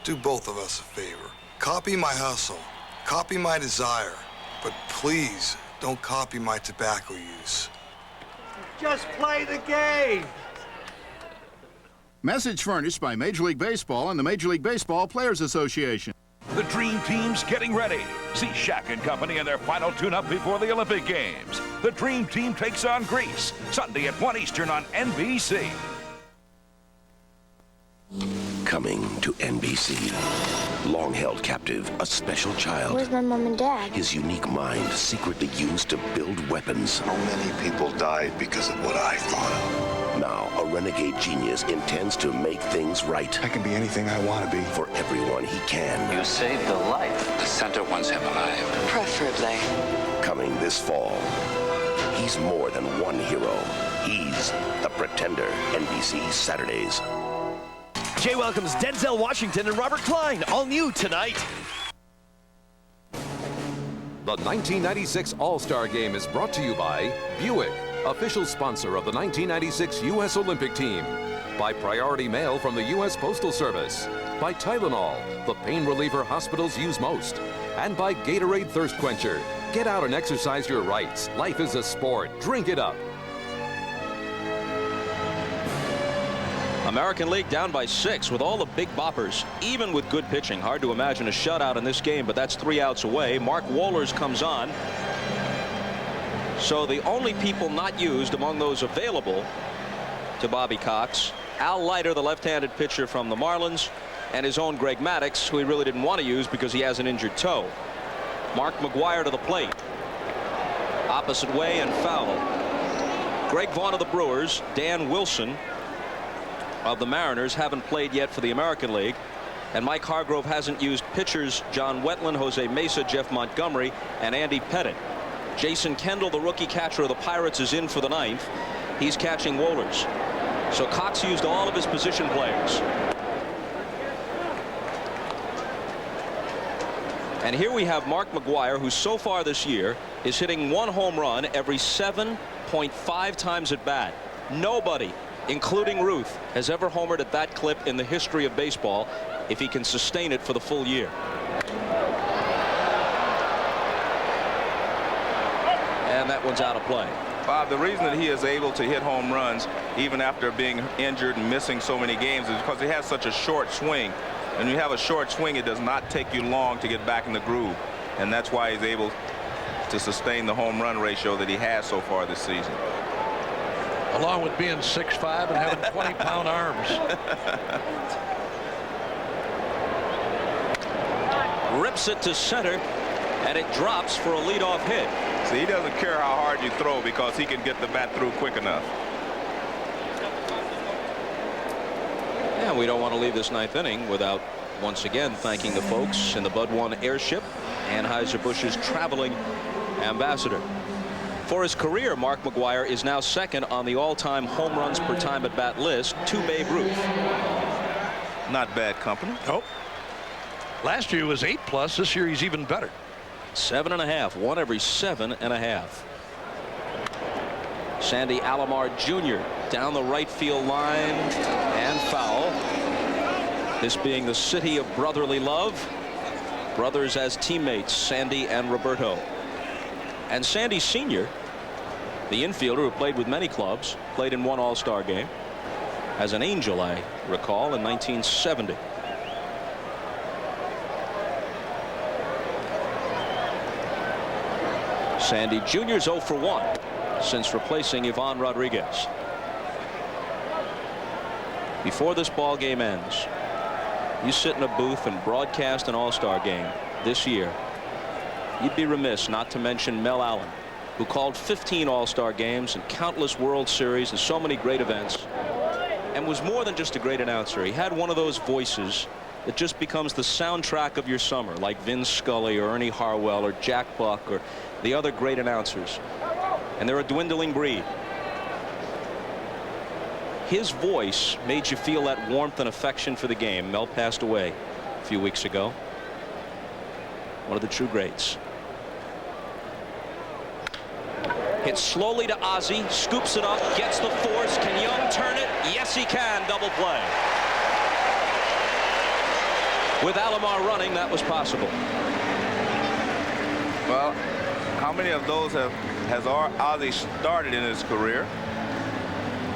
[SPEAKER 24] do both of us a favor. Copy my hustle, copy my desire, but please don't copy my tobacco use.
[SPEAKER 26] Just play the game.
[SPEAKER 27] Message furnished by Major League Baseball and the Major League Baseball Players Association.
[SPEAKER 28] The Dream Team's getting ready. See Shaq and company in their final tune-up before the Olympic Games. The Dream Team takes on Greece, Sunday at 1 Eastern on NBC.
[SPEAKER 3] Coming to NBC. Long held captive, a special child.
[SPEAKER 29] Where's my mom and dad?
[SPEAKER 3] His unique mind secretly used to build weapons.
[SPEAKER 13] How many people died because of what I thought of?
[SPEAKER 3] Now, a renegade genius intends to make things right.
[SPEAKER 13] I can be anything I want to be.
[SPEAKER 3] For everyone he can.
[SPEAKER 10] You saved a life.
[SPEAKER 13] The center wants him alive.
[SPEAKER 29] Preferably.
[SPEAKER 3] Coming this fall. He's more than one hero. He's the Pretender. NBC Saturdays.
[SPEAKER 22] Jay welcomes Denzel Washington and Robert Klein, all new tonight.
[SPEAKER 30] The 1996 All-Star Game is brought to you by Buick, official sponsor of the 1996 U.S. Olympic team. By Priority Mail from the U.S. Postal Service. By Tylenol, the pain reliever hospitals use most. And by Gatorade Thirst Quencher. Get out and exercise your rights. Life is a sport. Drink it up.
[SPEAKER 7] American League down by 6 with all the big boppers, even with good pitching. Hard to imagine a shutout in this game, but that's 3 outs away. Mark Wohlers comes on. So the only people not used among those available to Bobby Cox, Al Leiter, the left-handed pitcher from the Marlins, and his own Greg Maddux, who he really didn't want to use because he has an injured toe. Mark McGuire to the plate. Opposite way and foul. Greg Vaughn of the Brewers, Dan Wilson of the Mariners haven't played yet for the American League, and Mike Hargrove hasn't used pitchers John Wetland, Jose Mesa, Jeff Montgomery, and Andy Pettit. Jason Kendall, the rookie catcher of the Pirates, is in for the 9th. He's catching Wohlers. So Cox used all of his position players. And here we have Mark McGuire, who so far this year is hitting 1 home run every 7.5 times at bat. Nobody, including Ruth, has ever homered at that clip in the history of baseball if he can sustain it for the full year. And that one's out of play.
[SPEAKER 9] Bob, the reason that he is able to hit home runs even after being injured and missing so many games is because he has such a short swing. And when you have a short swing, it does not take you long to get back in the groove. And that's why he's able to sustain the home run ratio that he has so far this season.
[SPEAKER 2] Along with being 6'5" and having 20-pound arms.
[SPEAKER 7] Rips it to center, and it drops for a leadoff hit.
[SPEAKER 9] See, he doesn't care how hard you throw because he can get the bat through quick enough.
[SPEAKER 7] And we don't want to leave this ninth inning without once again thanking the folks in the Bud 1 airship, Anheuser-Busch's traveling ambassador. For his career, Mark McGwire is now second on the all-time home runs per time at bat list to Babe Ruth.
[SPEAKER 9] Not bad company.
[SPEAKER 2] Nope. Last year was 8+. This year he's even better.
[SPEAKER 7] 7.5. One every 7.5. Sandy Alomar Jr. down the right field line and foul. This being the city of brotherly love. Brothers as teammates, Sandy and Roberto. And Sandy Sr., the infielder who played with many clubs, played in one All-Star game as an Angel, I recall, in 1970. Sandy Jr.'s 0 for 1 since replacing Ivan Rodriguez. Before this ball game ends, you sit in a booth and broadcast an All-Star game this year, you'd be remiss not to mention Mel Allen, who called 15 All-Star games and countless World Series and so many great events, and was more than just a great announcer. He had one of those voices that just becomes the soundtrack of your summer, like Vin Scully or Ernie Harwell or Jack Buck or the other great announcers. And they're a dwindling breed. His voice made you feel that warmth and affection for the game. Mel passed away a few weeks ago. One of the true greats. Hits slowly to Ozzie, scoops it up, gets the force. Can Young turn it? Yes, he can. Double play. With Alomar running, that was possible.
[SPEAKER 9] Well, how many of those has Ozzie started in his career?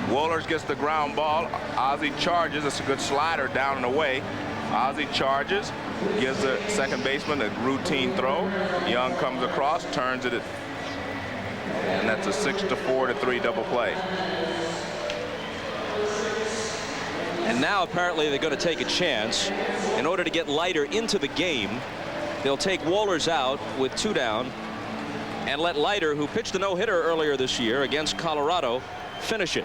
[SPEAKER 9] Wohlers gets the ground ball. Ozzie charges. It's a good slider down and away. Ozzie charges, gives the second baseman a routine throw. Young comes across, turns it, and that's a 6-4 to 3 double play.
[SPEAKER 7] And now apparently they're going to take a chance. In order to get Leiter into the game, they'll take Wohlers out with 2 down and let Leiter, who pitched a no-hitter earlier this year against Colorado, finish it.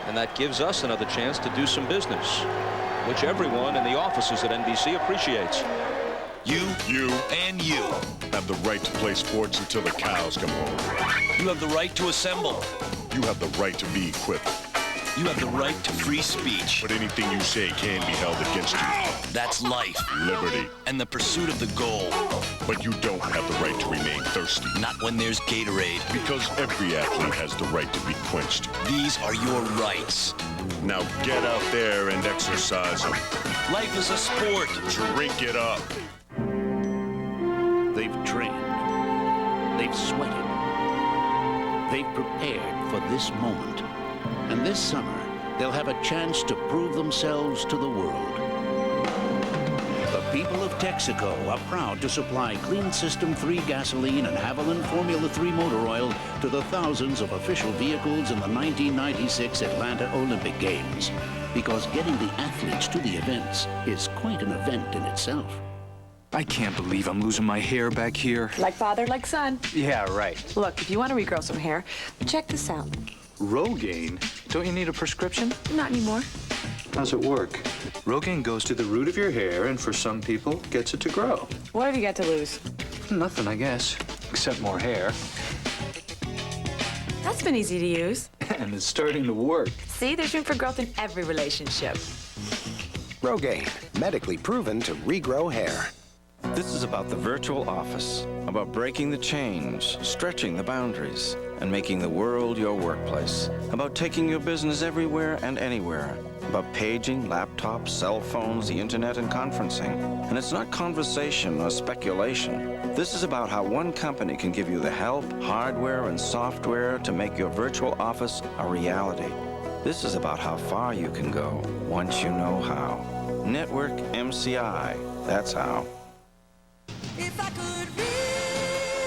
[SPEAKER 7] And that gives us another chance to do some business, which everyone in the offices at NBC appreciates.
[SPEAKER 4] You, and you have the right to play sports until the cows come home. You have the right to assemble. You have the right to be equipped. You have the right to free speech. But anything you say can be held against you. That's life, liberty, and the pursuit of the goal. But you don't have the right to remain thirsty. Not when there's Gatorade. Because every athlete has the right to be quenched. These are your rights. Now get out there and exercise them. Life is a sport. Drink it up.
[SPEAKER 11] They've trained. They've sweated. They've prepared for this moment. And this summer, they'll have a chance to prove themselves to the world. The people of Texaco are proud to supply Clean System 3 gasoline and Haviland Formula 3 motor oil to the thousands of official vehicles in the 1996 Atlanta Olympic Games. Because getting the athletes to the events is quite an event in itself.
[SPEAKER 12] I can't believe I'm losing my hair back here.
[SPEAKER 14] Like father, like son.
[SPEAKER 12] Yeah, right.
[SPEAKER 14] Look, if you want to regrow some hair, check this out.
[SPEAKER 12] Rogaine? Don't you need a prescription?
[SPEAKER 14] Not anymore.
[SPEAKER 12] How's it work? Rogaine goes to the root of your hair and for some people gets it to grow.
[SPEAKER 14] What have you got to lose?
[SPEAKER 12] Nothing, I guess, except more hair.
[SPEAKER 14] That's been easy to use.
[SPEAKER 12] And it's starting to work.
[SPEAKER 14] See, there's room for growth in every relationship.
[SPEAKER 16] Rogaine, medically proven to regrow hair.
[SPEAKER 17] This is about the virtual office, about breaking the chains, stretching the boundaries, and making the world your workplace, about taking your business everywhere and anywhere, about paging, laptops, cell phones, the internet, and conferencing. And it's not conversation or speculation. This is about how one company can give you the help, hardware, and software to make your virtual office a reality. This is about how far you can go once you know how. Network MCI, that's how.
[SPEAKER 5] If I could read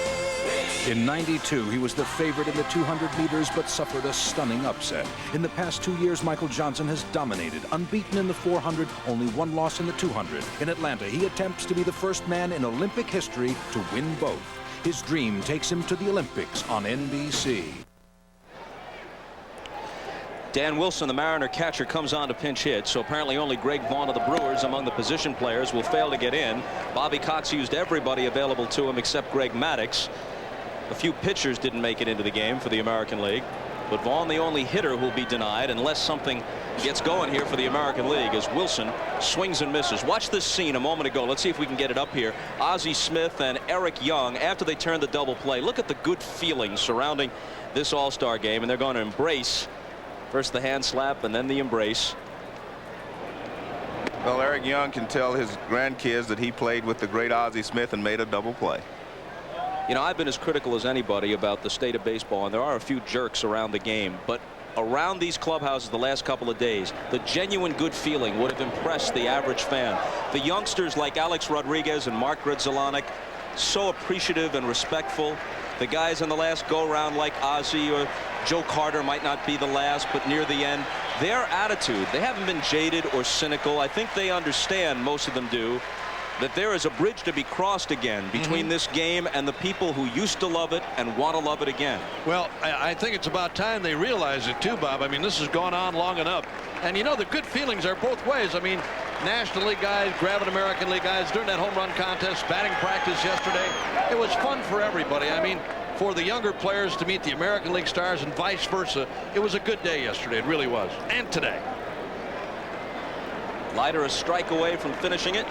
[SPEAKER 28] In '92, he was the favorite in the 200 meters, but suffered a stunning upset. In the past 2 years, Michael Johnson has dominated, unbeaten in the 400, only one loss in the 200. In Atlanta, he attempts to be the first man in Olympic history to win both. His dream takes him to the Olympics on NBC.
[SPEAKER 7] Dan Wilson, the Mariner catcher, comes on to pinch hit, so apparently only Greg Vaughn of the Brewers among the position players will fail to get in. Bobby Cox used everybody available to him except Greg Maddux. A few pitchers didn't make it into the game for the American League, but Vaughn the only hitter who will be denied unless something gets going here for the American League as Wilson swings and misses. Watch this scene a moment ago. Let's see if we can get it up here. Ozzie Smith and Eric Young, after they turned the double play, look at the good feeling surrounding this All-Star game, and they're going to embrace. First the hand slap and then the embrace.
[SPEAKER 9] Well, Eric Young can tell his grandkids that he played with the great Ozzie Smith and made a double play.
[SPEAKER 7] You know, I've been as critical as anybody about the state of baseball, and there are a few jerks around the game, but around these clubhouses the last couple of days, the genuine good feeling would have impressed the average fan. The youngsters like Alex Rodriguez and Mark Grudzielanek, so appreciative and respectful. The guys in the last go-round like Ozzie or Joe Carter might not be the last, but near the end, their attitude, they haven't been jaded or cynical. I think they understand, most of them do, that there is a bridge to be crossed again between this game and the people who used to love it and want to love it again.
[SPEAKER 2] Well, I think it's about time they realize it too, Bob. I mean, this has gone on long enough. And you know, the good feelings are both ways. I mean, National League guys grabbing American League guys during that home run contest, batting practice yesterday. It was fun for everybody. I mean, for the younger players to meet the American League stars and vice versa. It was a good day yesterday. It really was. And today.
[SPEAKER 7] Leiter a strike away from finishing it.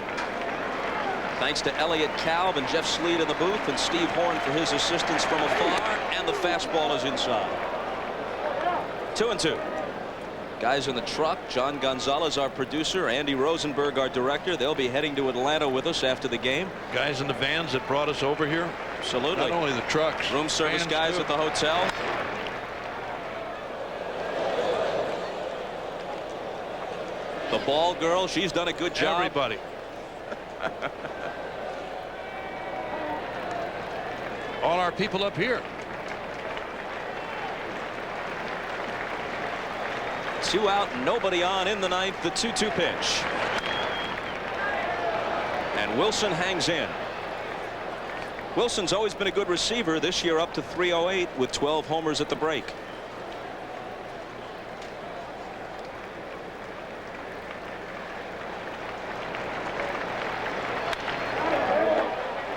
[SPEAKER 7] Thanks to Elliott Kalb and Jeff Sleet in the booth and Steve Horn for his assistance from afar. And the fastball is inside. 2-2. Guys in the truck. John Gonzalez, our producer. Andy Rosenberg, our director. They'll be heading to Atlanta with us after the game.
[SPEAKER 2] Guys in the vans that brought us over here.
[SPEAKER 7] Absolutely.
[SPEAKER 2] Not only the trucks.
[SPEAKER 7] Room service guys at the hotel. The ball girl, she's done a good job.
[SPEAKER 2] Everybody. All our people up here.
[SPEAKER 7] 2 out, nobody on in the ninth, the 2-2 pitch. And Wilson hangs in. Wilson's always been a good receiver, this year up to 308 with 12 homers at the break.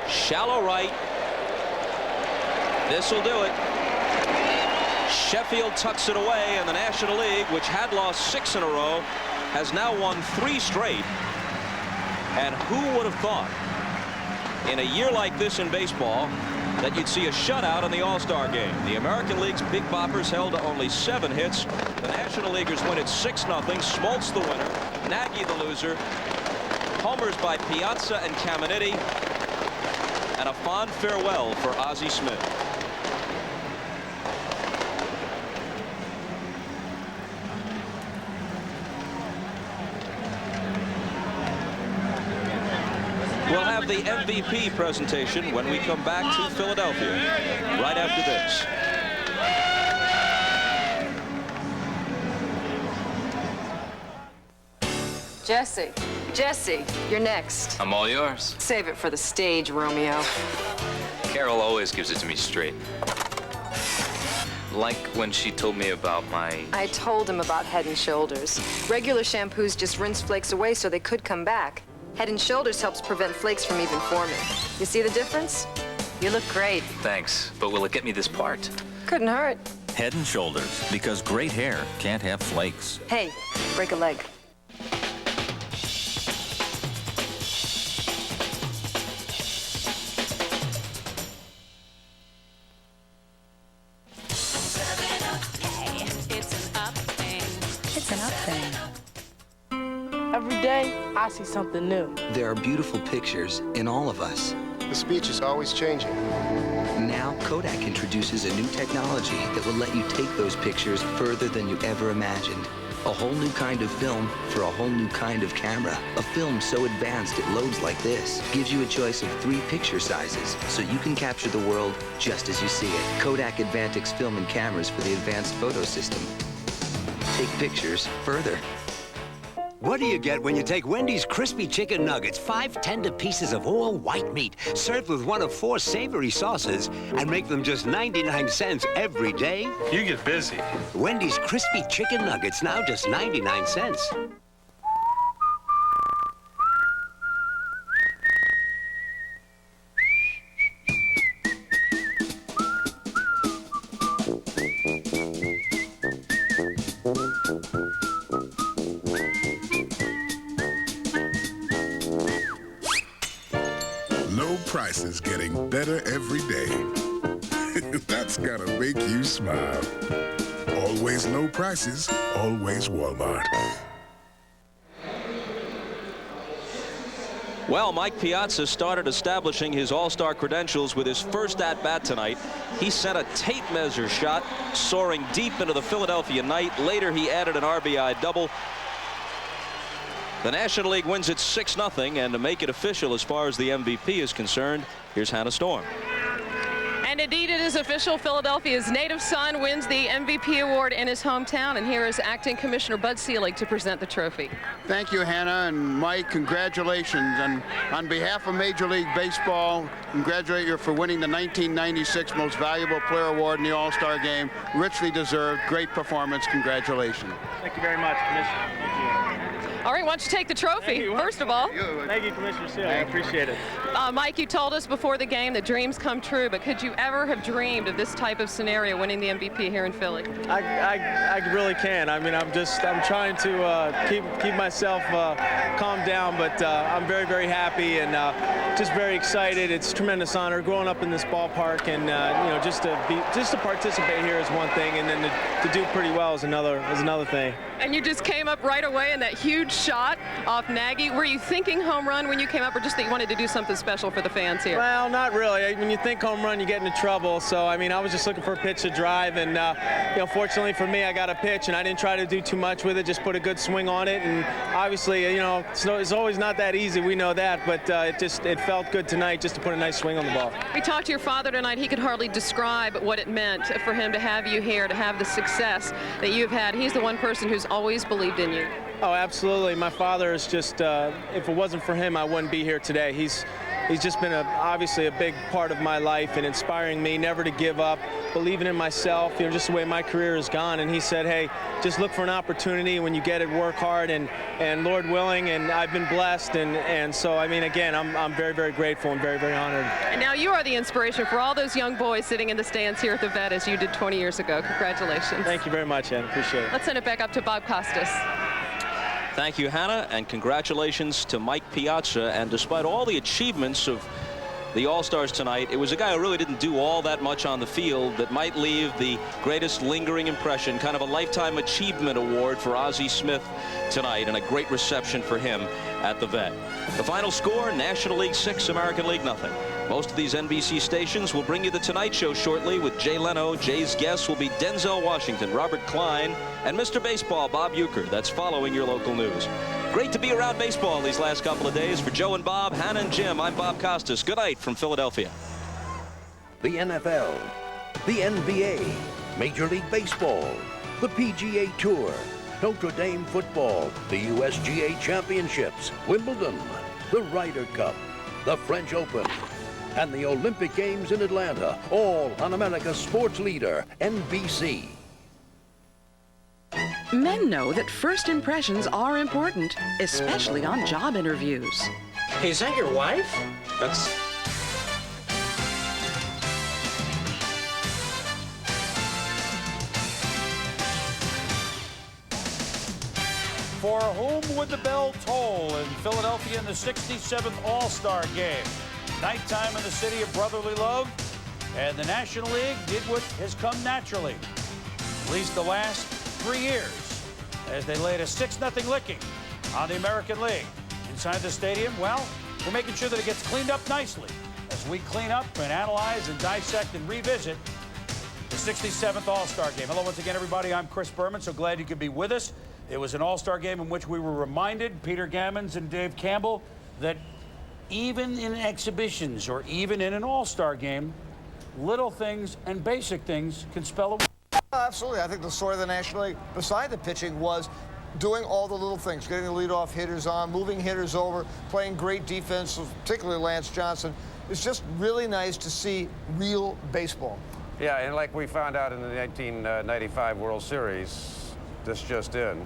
[SPEAKER 7] Shallow right. This'll do it. Sheffield tucks it away, and the National League, which had lost 6 in a row, has now won 3 straight. And who would have thought in a year like this in baseball that you'd see a shutout in the All-Star game? The American League's Big Boppers held to only 7 hits. The National Leaguers win it 6-0. Smoltz the winner. Nagy the loser. Homers by Piazza and Caminiti. And a fond farewell for Ozzie Smith. We'll have the MVP presentation when we come back to Philadelphia right after this.
[SPEAKER 1] Jesse, you're next.
[SPEAKER 6] I'm all yours.
[SPEAKER 1] Save it for the stage, Romeo.
[SPEAKER 6] Carol always gives it to me straight. Like when she told me about my...
[SPEAKER 1] I told him about Head & Shoulders. Regular shampoos just rinse flakes away so they could come back. Head & Shoulders helps prevent flakes from even forming. You see the difference? You look great.
[SPEAKER 6] Thanks, but will it get me this part?
[SPEAKER 1] Couldn't hurt.
[SPEAKER 8] Head & Shoulders, because great hair can't have flakes.
[SPEAKER 1] Hey, break a leg.
[SPEAKER 15] Every day, I see something new.
[SPEAKER 18] There are beautiful pictures in all of us.
[SPEAKER 19] The speech is always changing.
[SPEAKER 18] Now, Kodak introduces a new technology that will let you take those pictures further than you ever imagined. A whole new kind of film for a whole new kind of camera. A film so advanced it loads like this. Gives you a choice of 3 picture sizes, so you can capture the world just as you see it. Kodak Advantix film and cameras for the advanced photo system. Take pictures further.
[SPEAKER 10] What do you get when you take Wendy's crispy chicken nuggets, 5 tender pieces of all white meat, served with one of 4 savory sauces, and make them just 99 cents every day?
[SPEAKER 13] You get busy.
[SPEAKER 10] Wendy's crispy chicken nuggets, now just 99 cents.
[SPEAKER 20] Low prices getting better every day. That's gotta make you smile. Always low prices, always Walmart.
[SPEAKER 7] Well, Mike Piazza started establishing his all-star credentials with his first at-bat tonight. He sent a tape measure shot soaring deep into the Philadelphia night. Later, he added an RBI double. The National League wins it 6-0, and to make it official as far as the MVP is concerned, here's Hannah Storm.
[SPEAKER 21] And indeed, it is official. Philadelphia's native son wins the MVP award in his hometown. And here is Acting Commissioner Bud Selig to present the trophy.
[SPEAKER 23] Thank you, Hannah, and Mike, congratulations. And on behalf of Major League Baseball, congratulate you for winning the 1996 Most Valuable Player Award in the All-Star Game. Richly deserved. Great performance. Congratulations.
[SPEAKER 13] Thank you very much, Commissioner. Thank you.
[SPEAKER 21] All right, why don't you take the trophy, first of all.
[SPEAKER 13] Thank you, Commissioner Selig. I appreciate it.
[SPEAKER 21] Mike, you told us before the game that dreams come true, but could you ever have dreamed of this type of scenario, winning the MVP here in Philly?
[SPEAKER 13] I really can. I mean, I'm trying to keep myself calmed down, but I'm very, very happy and just very excited. It's a tremendous honor growing up in this ballpark, and you know, just to participate here is one thing, and then to do pretty well is another thing.
[SPEAKER 21] And you just came up right away in that huge shot off Nagy. Were you thinking home run when you came up, or just that you wanted to do something special for the fans here?
[SPEAKER 13] Well, not really. When you think home run, you get into trouble. So, I mean, I was just looking for a pitch to drive, and you know, fortunately for me, I got a pitch, and I didn't try to do too much with it. Just put a good swing on it, and obviously, you know, it's always not that easy. We know that, but it felt good tonight just to put a nice swing on the ball.
[SPEAKER 21] We talked to your father tonight. He could hardly describe what it meant for him to have you here, to have the success that you've had. He's the one person who's always believed in you.
[SPEAKER 13] Oh, absolutely. My father is just, if it wasn't for him, I wouldn't be here today. He's just been obviously a big part of my life and inspiring me never to give up, believing in myself, you know, just the way my career has gone. And he said, hey, just look for an opportunity. When you get it, work hard, and Lord willing, and I've been blessed. And so, I mean, again, I'm very, very grateful and very, very honored.
[SPEAKER 21] And now you are the inspiration for all those young boys sitting in the stands here at the Vet as you did 20 years ago. Congratulations.
[SPEAKER 13] Thank you very much, Ann. Appreciate it.
[SPEAKER 21] Let's send it back up to Bob Costas.
[SPEAKER 7] Thank you, Hannah, and congratulations to Mike Piazza. And despite all the achievements of the All-Stars tonight, it was a guy who really didn't do all that much on the field that might leave the greatest lingering impression, kind of a Lifetime Achievement Award for Ozzie Smith tonight, and a great reception for him at the Vet. The final score, National League 6, American League 0. Most of these NBC stations will bring you The Tonight Show shortly with Jay Leno. Jay's guests will be Denzel Washington, Robert Klein, and Mr. Baseball, Bob Uecker. That's following your local news. Great to be around baseball these last couple of days. For Joe and Bob, Hannah and Jim, I'm Bob Costas. Good night from Philadelphia.
[SPEAKER 24] The NFL, the NBA, Major League Baseball, the PGA Tour, Notre Dame football, the USGA Championships, Wimbledon, the Ryder Cup, the French Open, and the Olympic Games in Atlanta, all on America's sports leader, NBC.
[SPEAKER 25] Men know that first impressions are important, especially on job interviews.
[SPEAKER 26] Hey, is that your wife? That's...
[SPEAKER 27] For whom would the bell toll in Philadelphia in the 67th All-Star Game? Nighttime in the city of brotherly love, and the National League did what has come naturally, at least the last 3 years, as they laid a 6-0 licking on the American League. Inside the stadium, well, we're making sure that it gets cleaned up nicely as we clean up and analyze and dissect and revisit The 67th All-Star Game. Hello once again, everybody. I'm Chris Berman. So glad you could be with us. It was an All-Star Game in which we were reminded, Peter Gammons and Dave Campbell, that even in exhibitions or even in an All-Star Game, little things and basic things can spell a win.
[SPEAKER 3] Absolutely. I think the story of the National League, beside the pitching, was doing all the little things, getting the leadoff hitters on, moving hitters over, playing great defense, particularly Lance Johnson. It's just really nice to see real baseball.
[SPEAKER 4] Yeah, and like we found out in the 1995 World Series, this just in,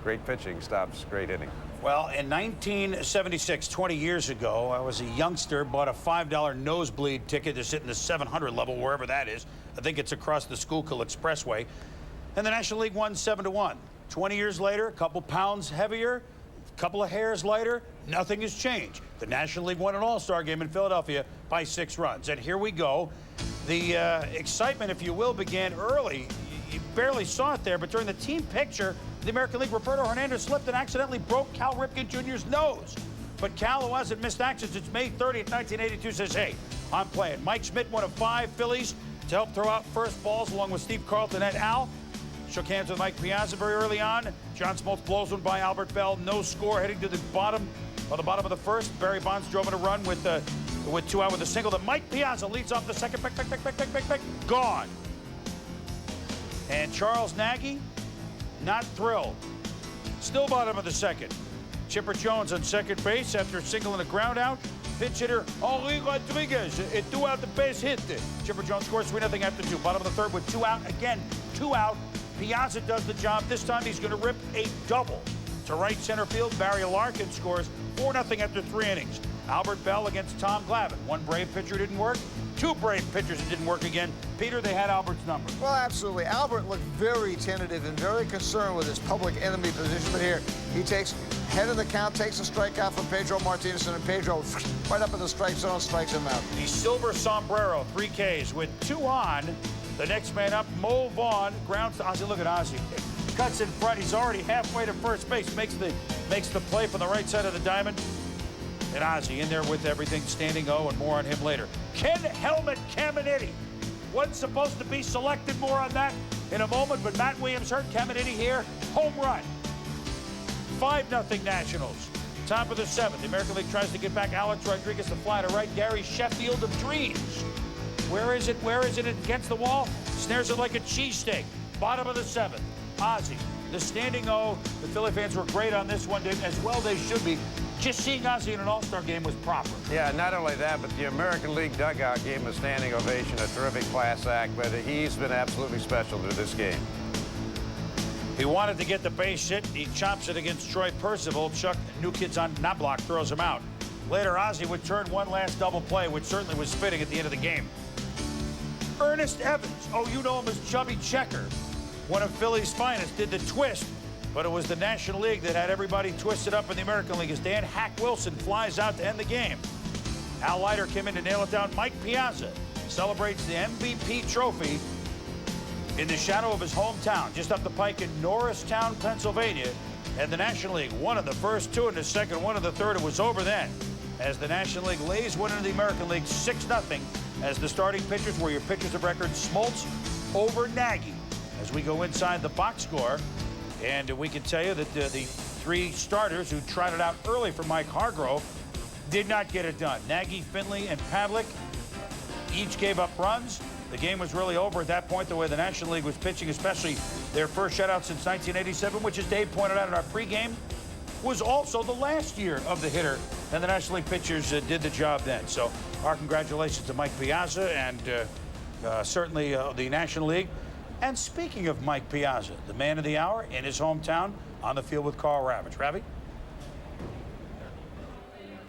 [SPEAKER 4] great pitching stops great inning.
[SPEAKER 27] Well, in 1976, 20 years ago, I was a youngster, bought a $5 nosebleed ticket to sit in the 700 level, wherever that is. I think it's across the Schuylkill Expressway. And the National League won 7-1. 20 years later, a couple pounds heavier, a couple of hairs lighter, nothing has changed. The National League won an All-Star Game in Philadelphia by 6 runs. And here we go. The excitement, if you will, began early. You barely saw it there, but during the team picture, the American League, Roberto Hernandez slipped and accidentally broke Cal Ripken Jr.'s nose. But Cal, who hasn't missed action since May 30th, 1982, says, hey, I'm playing. Mike Schmidt, one of 5 Phillies to help throw out first balls, along with Steve Carlton et al. Shook hands with Mike Piazza very early on. John Smoltz blows one by Albert Bell. No score, heading to the bottom of the first. Barry Bonds drove in a run with 2 out with a single. Then Mike Piazza leads off the second. Gone. And Charles Nagy, not thrilled. Still bottom of the second. Chipper Jones on second base after singling a ground out. Pinch hitter Henri Rodriguez, a 2-out the base hit. Chipper Jones scores 3-0 after 2. Bottom of the third with 2 out. Again, 2 out. Piazza does the job. This time he's going to rip a double to right center field. Barry Larkin scores 4-0 after 3 innings. Albert Bell against Tom Glavine. 1 Brave pitcher didn't work. 2 Brave pitchers that didn't work again. Peter, they had Albert's number.
[SPEAKER 3] Well, absolutely. Albert looked very tentative and very concerned with his public enemy position. But here, he takes head of the count, takes a strikeout from Pedro Martinez, and Pedro right up in the strike zone, strikes him out.
[SPEAKER 27] The silver sombrero, 3 Ks with 2 on. The next man up, Mo Vaughn, grounds to Ozzie. Look at Ozzie. Cuts in front. He's already halfway to first base. Makes the play from the right side of the diamond. And Ozzie in there with everything, standing O, and more on him later. Ken Helmet Caminiti wasn't supposed to be selected. More on that in a moment, but Matt Williams hurt. Caminiti here, home run. 5-0 Nationals. Top of the 7th. The American League tries to get back Alex Rodriguez to fly to right. Gary Sheffield of dreams. Where is it? Where is it? Against the wall. Snares it like a cheesesteak. Bottom of the 7th. Ozzie, the standing O. The Philly fans were great on this one, as well they should be. Just seeing Ozzie in an All-Star game was proper.
[SPEAKER 4] Yeah, not only that, but the American League dugout gave him a standing ovation, a terrific class act, but he's been absolutely special to this game.
[SPEAKER 27] He wanted to get the base hit. He chops it against Troy Percival. Chuck, new kids on Knobloch, throws him out. Later, Ozzie would turn one last double play, which certainly was fitting at the end of the game. Ernest Evans, oh, you know him as Chubby Checker, one of Philly's finest, did the twist, but it was the National League that had everybody twisted up in the American League as Dan Hack Wilson flies out to end the game. Al Leiter came in to nail it down. Mike Piazza celebrates the MVP trophy in the shadow of his hometown, just up the pike in Norristown, Pennsylvania. And the National League, 1 of the first, 2 in the second, 1 of the third. It was over then, as the National League lays one into the American League 6-0, as the starting pitchers were your pitchers of record, Smoltz over Nagy. As we go inside the box score, and we can tell you that the 3 starters who trotted out early for Mike Hargrove did not get it done. Nagy, Finley, and Pavlik each gave up runs. The game was really over at that point, the way the National League was pitching, especially their first shutout since 1987, which, as Dave pointed out in our pregame, was also the last year of the hitter, and the National League pitchers did the job then. So our congratulations to Mike Piazza and certainly the National League. And speaking of Mike Piazza, the man of the hour in his hometown, on the field with Carl Ravitch. Ravi?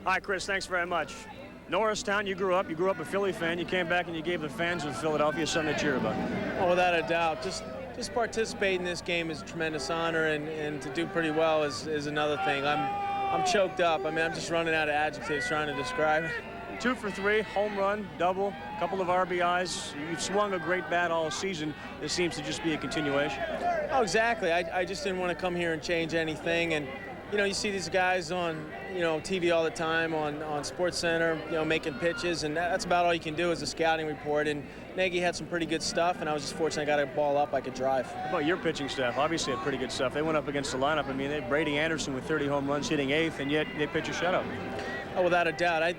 [SPEAKER 11] Hi, Chris. Thanks very much. Norristown, you grew up a Philly fan. You came back and you gave the fans of Philadelphia something to cheer about.
[SPEAKER 13] Oh, without a doubt. Just participate in this game is a tremendous honor, and to do pretty well is another thing. I'm choked up. I mean, I'm just running out of adjectives trying to describe it.
[SPEAKER 11] 2 for 3, home run, double, a couple of RBIs. You've swung a great bat all season. This seems to just be a continuation.
[SPEAKER 13] Oh, exactly. I just didn't want to come here and change anything, and you know, you see these guys on, you know, TV all the time, on Sports Center, you know, making pitches, and that's about all you can do as a scouting report. And Nagy had some pretty good stuff, and I was just fortunate I got a ball up I could drive.
[SPEAKER 11] How about your pitching staff? Obviously had pretty good stuff. They went up against the lineup. I mean, they Brady Anderson with 30 home runs hitting 8th, and yet they pitch a shutout.
[SPEAKER 13] Oh, without a doubt.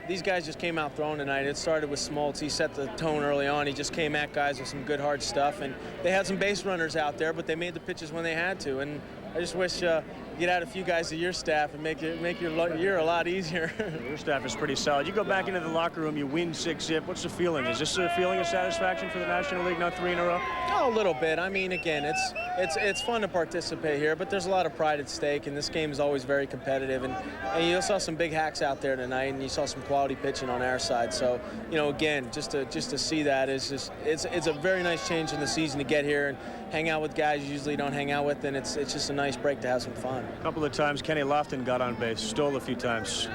[SPEAKER 13] These guys just came out throwing tonight. It started with Smoltz. He set the tone early on. He just came at guys with some good hard stuff, and they had some base runners out there, but they made the pitches when they had to. And I just wish you'd add a few guys to your staff and make your year a lot easier.
[SPEAKER 11] Your staff is pretty solid. You go back into the locker room, you win 6-zip. What's the feeling? Is this a feeling of satisfaction for the National League, now 3 in a row?
[SPEAKER 13] Oh, a little bit. I mean, again, it's fun to participate here, but there's a lot of pride at stake, and this game is always very competitive. And you saw some big hacks out there tonight, and you saw some quality pitching on our side. So, you know, again, just to see that is just it's a very nice change in the season to get here and hang out with guys you usually don't hang out with, and it's just a nice break to have some fun.
[SPEAKER 11] A couple of times Kenny Lofton got on base, stole a few times.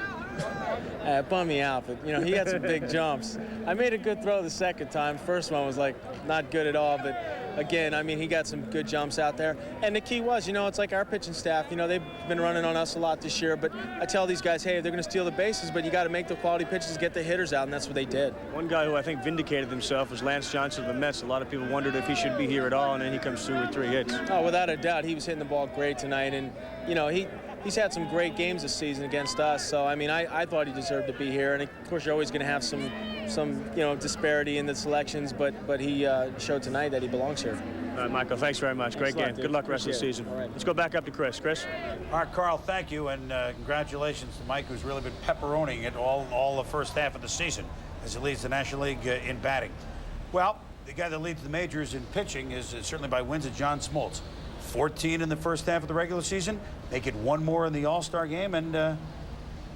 [SPEAKER 13] It bummed me out, but, you know, he had some big jumps. I made a good throw the second time. First one was, like, not good at all, but, again, I mean, he got some good jumps out there. And the key was, you know, it's like our pitching staff, you know, they've been running on us a lot this year, but I tell these guys, hey, they're going to steal the bases, but you got to make the quality pitches, get the hitters out, and that's what they did.
[SPEAKER 11] One guy who I think vindicated himself was Lance Johnson of the Mets. A lot of people wondered if he should be here at all, and then he comes through with 3 hits.
[SPEAKER 13] Oh, without a doubt, he was hitting the ball great tonight, and, you know, he's had some great games this season against us, so I mean, I thought he deserved to be here, and of course you're always going to have some you know, disparity in the selections, but he showed tonight that he belongs here.
[SPEAKER 11] All right, Michael, thanks very much. Great game. Good luck rest of the season.
[SPEAKER 13] All right.
[SPEAKER 11] Let's go back up to Chris. Chris?
[SPEAKER 27] All right, Carl, thank you, and congratulations to Mike, who's really been pepperoning it all the first half of the season as he leads the National League in batting. Well, the guy that leads the majors in pitching is certainly by wins, it's John Smoltz. 14 in the first half of the regular season, make it 1 more in the All-Star game, and,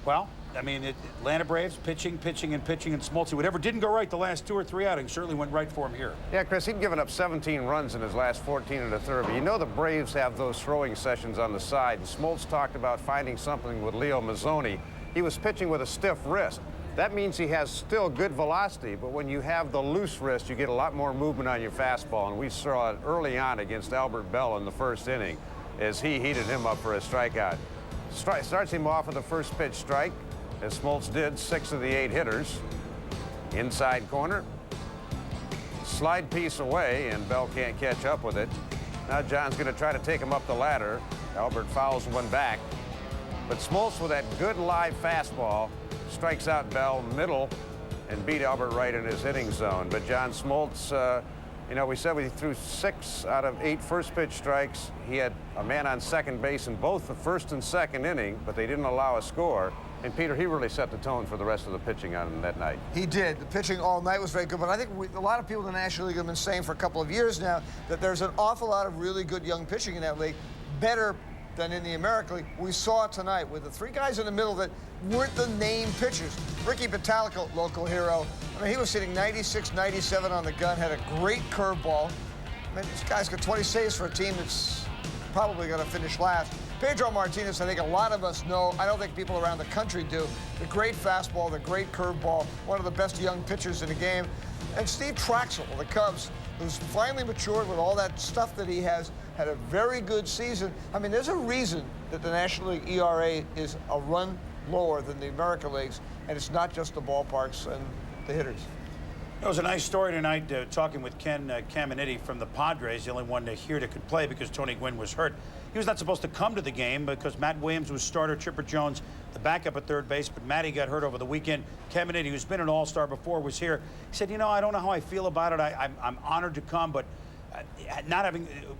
[SPEAKER 27] well, I mean, Atlanta Braves pitching, and Smoltz. Whatever didn't go right the last 2 or 3 outings certainly went right for him here.
[SPEAKER 4] Yeah, Chris, he'd given up 17 runs in his last 14 and a third, but you know the Braves have those throwing sessions on the side, and Smoltz talked about finding something with Leo Mazzoni. He was pitching with a stiff wrist. That means he has still good velocity, but when you have the loose wrist, you get a lot more movement on your fastball, and we saw it early on against Albert Bell in the first inning as he heated him up for a strikeout. Starts him off with a first pitch strike, as Smoltz did 6 of the 8 hitters. Inside corner, slide piece away, and Bell can't catch up with it. Now John's going to try to take him up the ladder. Albert fouls one back, but Smoltz with that good live fastball strikes out Bell middle and beat Albert right in his hitting zone. But John Smoltz, you know, we said we threw 6 out of 8 first pitch strikes. He had a man on second base in both the first and second inning, but they didn't allow a score. And Peter, he really set the tone for the rest of the pitching on that night.
[SPEAKER 3] He did. The pitching all night was very good, but I think a lot of people in the National League have been saying for a couple of years now that there's an awful lot of really good young pitching in that league, better than in the American League. We saw it tonight with the 3 guys in the middle that weren't the name pitchers. Ricky Batalico, local hero. I mean, he was hitting 96, 97 on the gun, had a great curveball. I mean, this guy's got 20 saves for a team that's probably going to finish last. Pedro Martinez, I think a lot of us know, I don't think people around the country do, the great fastball, the great curveball, one of the best young pitchers in the game. And Steve Traxel of the Cubs, who's finally matured with all that stuff that he has, had a very good season. I mean, there's a reason that the National League ERA is a run lower than the American Leagues, and it's not just the ballparks and the hitters.
[SPEAKER 27] It was a nice story tonight, talking with Ken Caminiti from the Padres, the only one here that could play because Tony Gwynn was hurt. He was not supposed to come to the game because Matt Williams was starter, Chipper Jones the backup at third base, but Matty got hurt over the weekend. Caminiti, who's been an all-star before, was here. He said, you know, I don't know how I feel about it. I'm honored to come, but not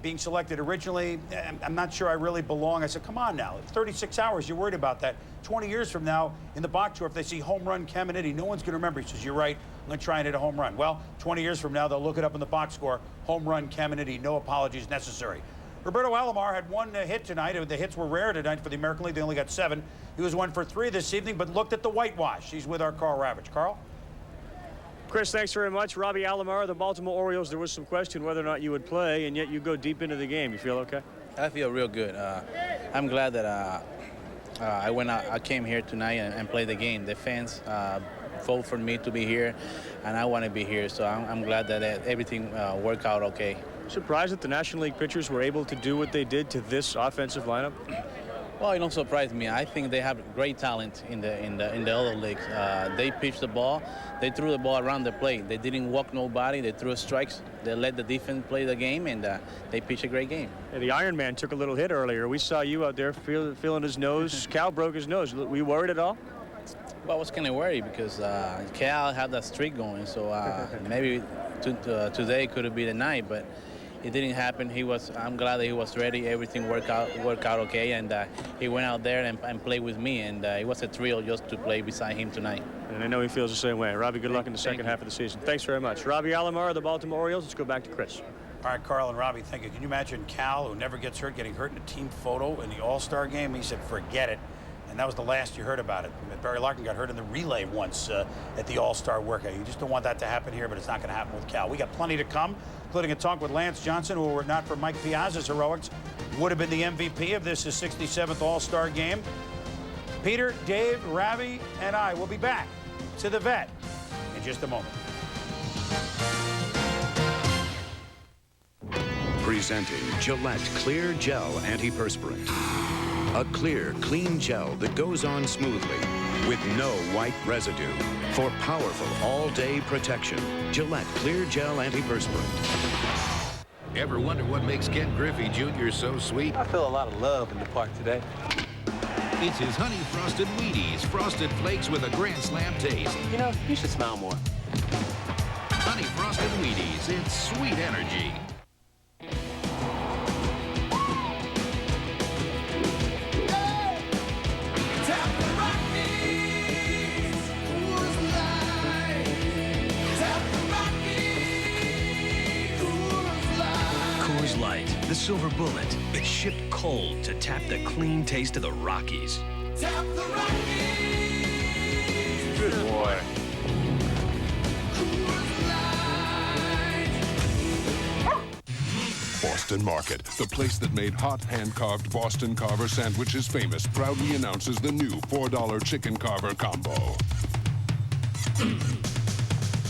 [SPEAKER 27] being selected originally, I'm not sure I really belong. I said, come on now, 36 hours, you're worried about that. 20 years from now, in the box score, if they see home run Caminiti, no one's going to remember. He says, you're right, I'm going to try and hit a home run. Well, 20 years from now, they'll look it up in the box score, home run Caminiti, no apologies necessary. Roberto Alomar had 1 hit tonight. The hits were rare tonight for the American League. They only got 7. He was 1 for 3 this evening, but looked at the whitewash. He's with our Carl Ravitch. Carl?
[SPEAKER 11] Chris, thanks very much. Robbie Alomar, the Baltimore Orioles, there was some question whether or not you would play, and yet you go deep into the game. You feel okay?
[SPEAKER 5] I feel real good. I'm glad that I came here tonight and played the game. The fans vote for me to be here, and I want to be here, so I'm glad that everything worked out okay.
[SPEAKER 11] Surprised that the National League pitchers were able to do what they did to this offensive lineup?
[SPEAKER 5] Well, it don't surprise me. I think they have great talent in the other leagues. They pitched the ball, they threw the ball around the plate. They didn't walk nobody. They threw strikes. They let the defense play the game, and they pitched a great game.
[SPEAKER 11] Yeah, the Iron Man took a little hit earlier. We saw you out there feeling his nose. Cal broke his nose. Were you worried at all?
[SPEAKER 5] Well, I was kind of worried because Cal had that streak going, so maybe today could have been the night, but it didn't happen. I'm glad that he was ready. Everything worked out okay, and he went out there and played with me, and it was a thrill just to play beside him tonight.
[SPEAKER 11] And I know he feels the same way. Robbie, good luck in the second half of the season. Thanks very much. Robbie Alomar of the Baltimore Orioles. Let's go back to Chris.
[SPEAKER 27] All right, Carl and Robbie, thank you. Can you imagine Cal, who never gets hurt, getting hurt in a team photo in the All-Star game? He said, forget it. And that was the last you heard about it. Barry Larkin got hurt in the relay once at the All-Star workout. You just don't want that to happen here, but it's not going to happen with Cal. We got plenty to come, including a talk with Lance Johnson, who, were not for Mike Piazza's heroics, would have been the MVP of this, his 67th All-Star game. Peter, Dave, Ravi, and I will be back to the vet in just a moment.
[SPEAKER 2] Presenting Gillette Clear Gel Antiperspirant. A clear, clean gel that goes on smoothly with no white residue for powerful all-day protection. Gillette Clear Gel Antiperspirant.
[SPEAKER 9] Ever wonder what makes Ken Griffey Jr. so sweet?
[SPEAKER 12] I feel a lot of love in the park today.
[SPEAKER 9] It's his Honey Frosted Wheaties, frosted flakes with a Grand Slam taste.
[SPEAKER 12] You know, you should smile more.
[SPEAKER 9] Honey Frosted Wheaties, it's sweet energy.
[SPEAKER 14] The silver bullet. It's shipped cold to tap the clean taste of the Rockies. Tap the Rockies.
[SPEAKER 11] Good boy.
[SPEAKER 20] Boston Market, the place that made hot hand-carved Boston Carver sandwiches famous, proudly announces the new $4 chicken carver combo.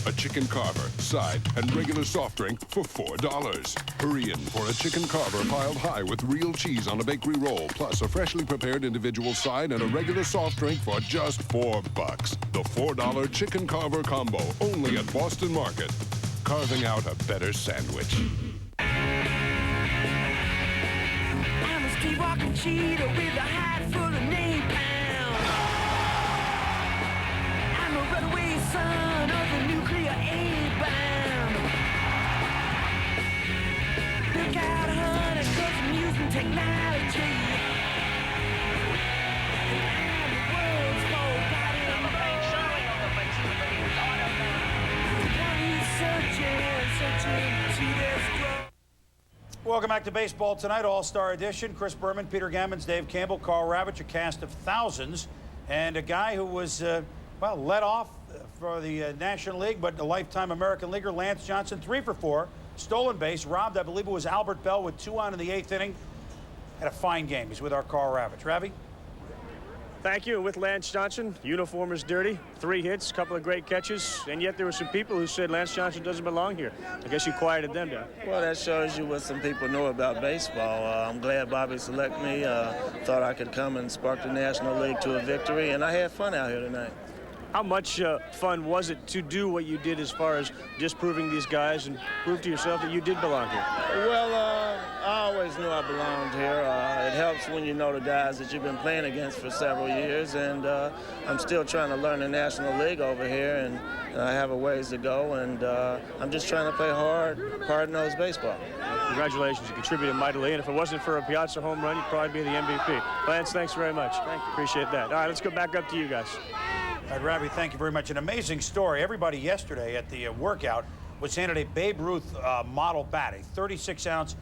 [SPEAKER 20] A chicken carver, side, and regular soft drink for $4. Hurry in for a chicken carver piled high with real cheese on a bakery roll, plus a freshly prepared individual side and a regular soft drink for just $4. The $4 chicken carver combo, only at Boston Market. Carving out a better sandwich.
[SPEAKER 16] I'm a street-walking cheetah with a hide full of napalm. I'm a runaway son of the nuclear A-bomb. Look out, honey, 'cause I'm using technology. And I'm the world's forgotten searching to destroy.
[SPEAKER 27] Welcome back to Baseball Tonight, All-Star Edition. Chris Berman, Peter Gammons, Dave Campbell, Carl Ravitch, a cast of thousands, and a guy who was, well, let off for the National League, but a lifetime American leaguer, Lance Johnson, 3 for 4, stolen base, robbed, I believe it was Albert Bell with 2 on in the 8th inning. Had a fine game. He's with our Carl Ravitch. Ravi?
[SPEAKER 11] Thank you. With Lance Johnson, uniform is dirty, 3 hits, couple of great catches, and yet there were some people who said Lance Johnson doesn't belong here. I guess you quieted them down.
[SPEAKER 17] Well, that shows you what some people know about baseball. I'm glad Bobby selected me. Thought I could come and spark the National League to a victory, and I had fun out here tonight.
[SPEAKER 11] How much fun was it to do what you did as far as disproving these guys and prove to yourself that you did belong here?
[SPEAKER 17] Well, I always knew I belonged here. It helps when you know the guys that you've been playing against for several years, and I'm still trying to learn the National League over here, and I have a ways to go, and I'm just trying to play hard-nosed baseball.
[SPEAKER 11] Congratulations, you contributed mightily, and if it wasn't for a Piazza home run, you'd probably be the MVP. Lance, thanks very much. Thank you. Appreciate that. All right, let's go back up to you guys.
[SPEAKER 27] All right, Ravi, thank you very much. An amazing story. Everybody yesterday at the workout was handed a Babe Ruth model bat, a 36-ounce,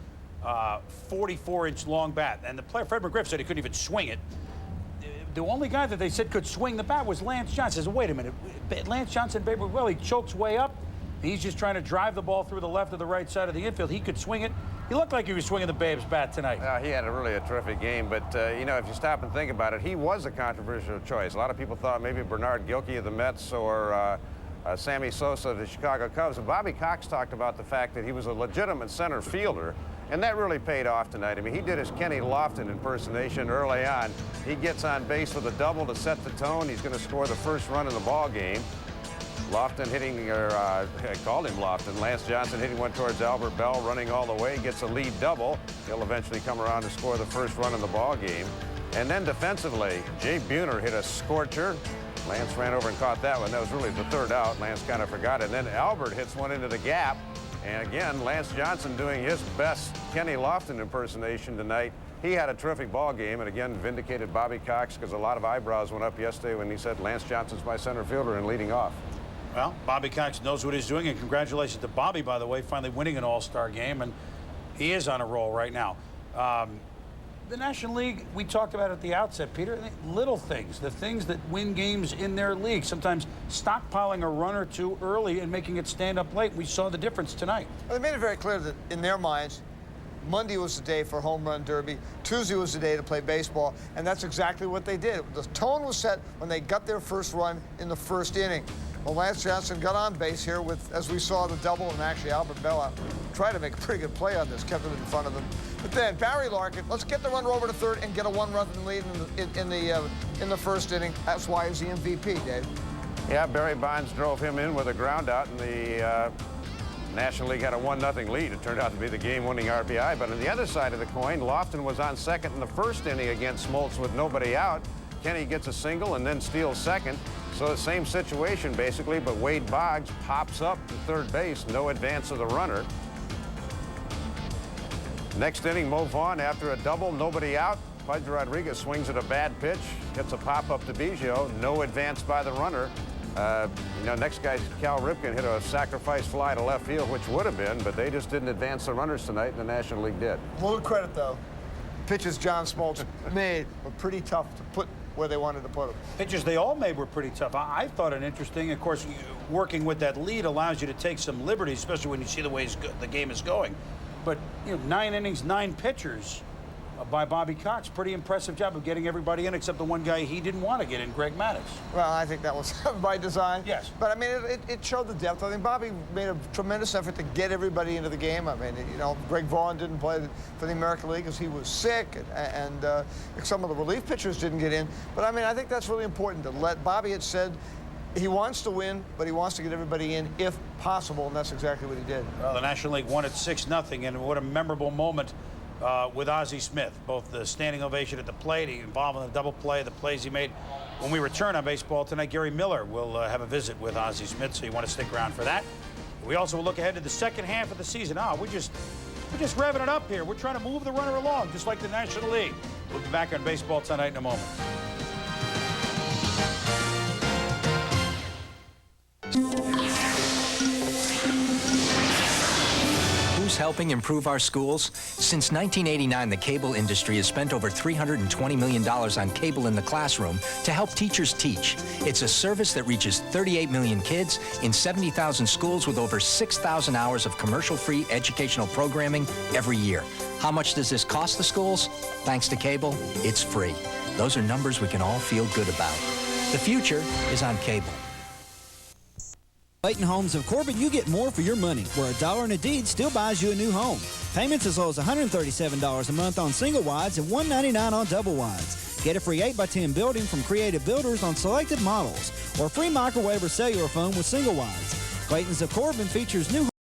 [SPEAKER 27] 44-inch long bat. And the player, Fred McGriff, said he couldn't even swing it. The only guy that they said could swing the bat was Lance Johnson. Says, wait a minute, Lance Johnson, Babe Ruth, well, he chokes way up. He's just trying to drive the ball through the left or the right side of the infield. He could swing it. He looked like he was swinging the Babe's bat tonight.
[SPEAKER 4] He had a terrific game, but, you know, if you stop and think about it, he was a controversial choice. A lot of people thought maybe Bernard Gilkey of the Mets or Sammy Sosa of the Chicago Cubs. And Bobby Cox talked about the fact that he was a legitimate center fielder, And that really paid off tonight. I mean, he did his Kenny Lofton impersonation early on. He gets on base with a double to set the tone. He's going to score the first run in the ball game. Lofton hitting, I called him Lofton. Lance Johnson hitting one towards Albert Bell, running all the way, gets a lead double. He'll eventually come around to score the first run in the ball game. And then defensively, Jay Buhner hit a scorcher. Lance ran over and caught that one. That was really the third out. Lance kind of forgot it. And then Albert hits one into the gap. And again, Lance Johnson doing his best Kenny Lofton impersonation tonight. He had a terrific ball game, and again vindicated Bobby Cox, because a lot of eyebrows went up yesterday when he said Lance Johnson's my center fielder and leading off.
[SPEAKER 27] Well, Bobby Cox knows what he's doing, and congratulations to Bobby, by the way, finally winning an All-Star game, and he is on a roll right now. The National League, we talked about at the outset, Peter, little things, the things that win games in their league, sometimes stockpiling a run or two early and making it stand up late. We saw the difference tonight.
[SPEAKER 3] Well, they made it very clear that in their minds, Monday was the day for home run derby, Tuesday was the day to play baseball, and that's exactly what they did. The tone was set when they got their first run in the first inning. Well, Lance Johnson got on base here with, as we saw, the double, and actually Albert Bell tried to make a pretty good play on this, kept it in front of them. But then Barry Larkin, let's get the runner over to third and get a one-run lead in the first inning. That's why he's the MVP, Dave.
[SPEAKER 4] Yeah, Barry Bonds drove him in with a ground out, and the National League had a 1-0 lead. It turned out to be the game-winning RBI. But on the other side of the coin, Lofton was on second in the first inning against Smoltz with nobody out. Kenny gets a single and then steals second. So the same situation, basically, but Wade Boggs pops up to third base, no advance of the runner. Next inning, Mo Vaughn, after a double, nobody out. Pudge Rodriguez swings at a bad pitch, gets a pop-up to Biggio, no advance by the runner. Next guy, Cal Ripken, hit a sacrifice fly to left field, which would have been, but they just didn't advance the runners tonight, and the National League did.
[SPEAKER 3] A little credit, though. Pitches John Smoltz made were pretty tough to put where they wanted to put them.
[SPEAKER 27] Pitches they all made were pretty tough. I thought it interesting. Of course, working with that lead allows you to take some liberties, especially when you see the way the game is going. But 9 innings, 9 pitchers by Bobby Cox. Pretty impressive job of getting everybody in, except the one guy he didn't want to get in, Greg Maddux.
[SPEAKER 3] Well, I think that was by design.
[SPEAKER 27] Yes.
[SPEAKER 3] But I mean, it showed the depth. I think Bobby made a tremendous effort to get everybody into the game. I mean, Greg Vaughn didn't play for the American League because he was sick, and some of the relief pitchers didn't get in. But I mean, I think that's really important to let Bobby had said he wants to win, but he wants to get everybody in if possible, and that's exactly what he did.
[SPEAKER 27] Well, the National League won at 6-0, and what a memorable moment with Ozzie Smith, both the standing ovation at the plate, he involved in the double play, the plays he made. When we return on Baseball Tonight, Gary Miller will have a visit with Ozzie Smith, so you want to stick around for that. We also will look ahead to the second half of the season. We're just revving it up here. We're trying to move the runner along, just like the National League. We'll be back on Baseball Tonight in a moment.
[SPEAKER 1] Who's helping improve our schools? Since 1989, the cable industry has spent over $320 million on cable in the classroom to help teachers teach. It's a service that reaches 38 million kids in 70,000 schools with over 6,000 hours of commercial-free educational programming every year. How much does this cost the schools? Thanks to cable, it's free. Those are numbers we can all feel good about. The future is on cable.
[SPEAKER 6] Clayton Homes of Corbin, you get more for your money, where $1 in a deed still buys you a new home. Payments as low as $137 a month on single wides and $199 on double wides. Get a free 8x10 building from Creative Builders on selected models, or a free microwave or cellular phone with single wides. Clayton's of Corbin features new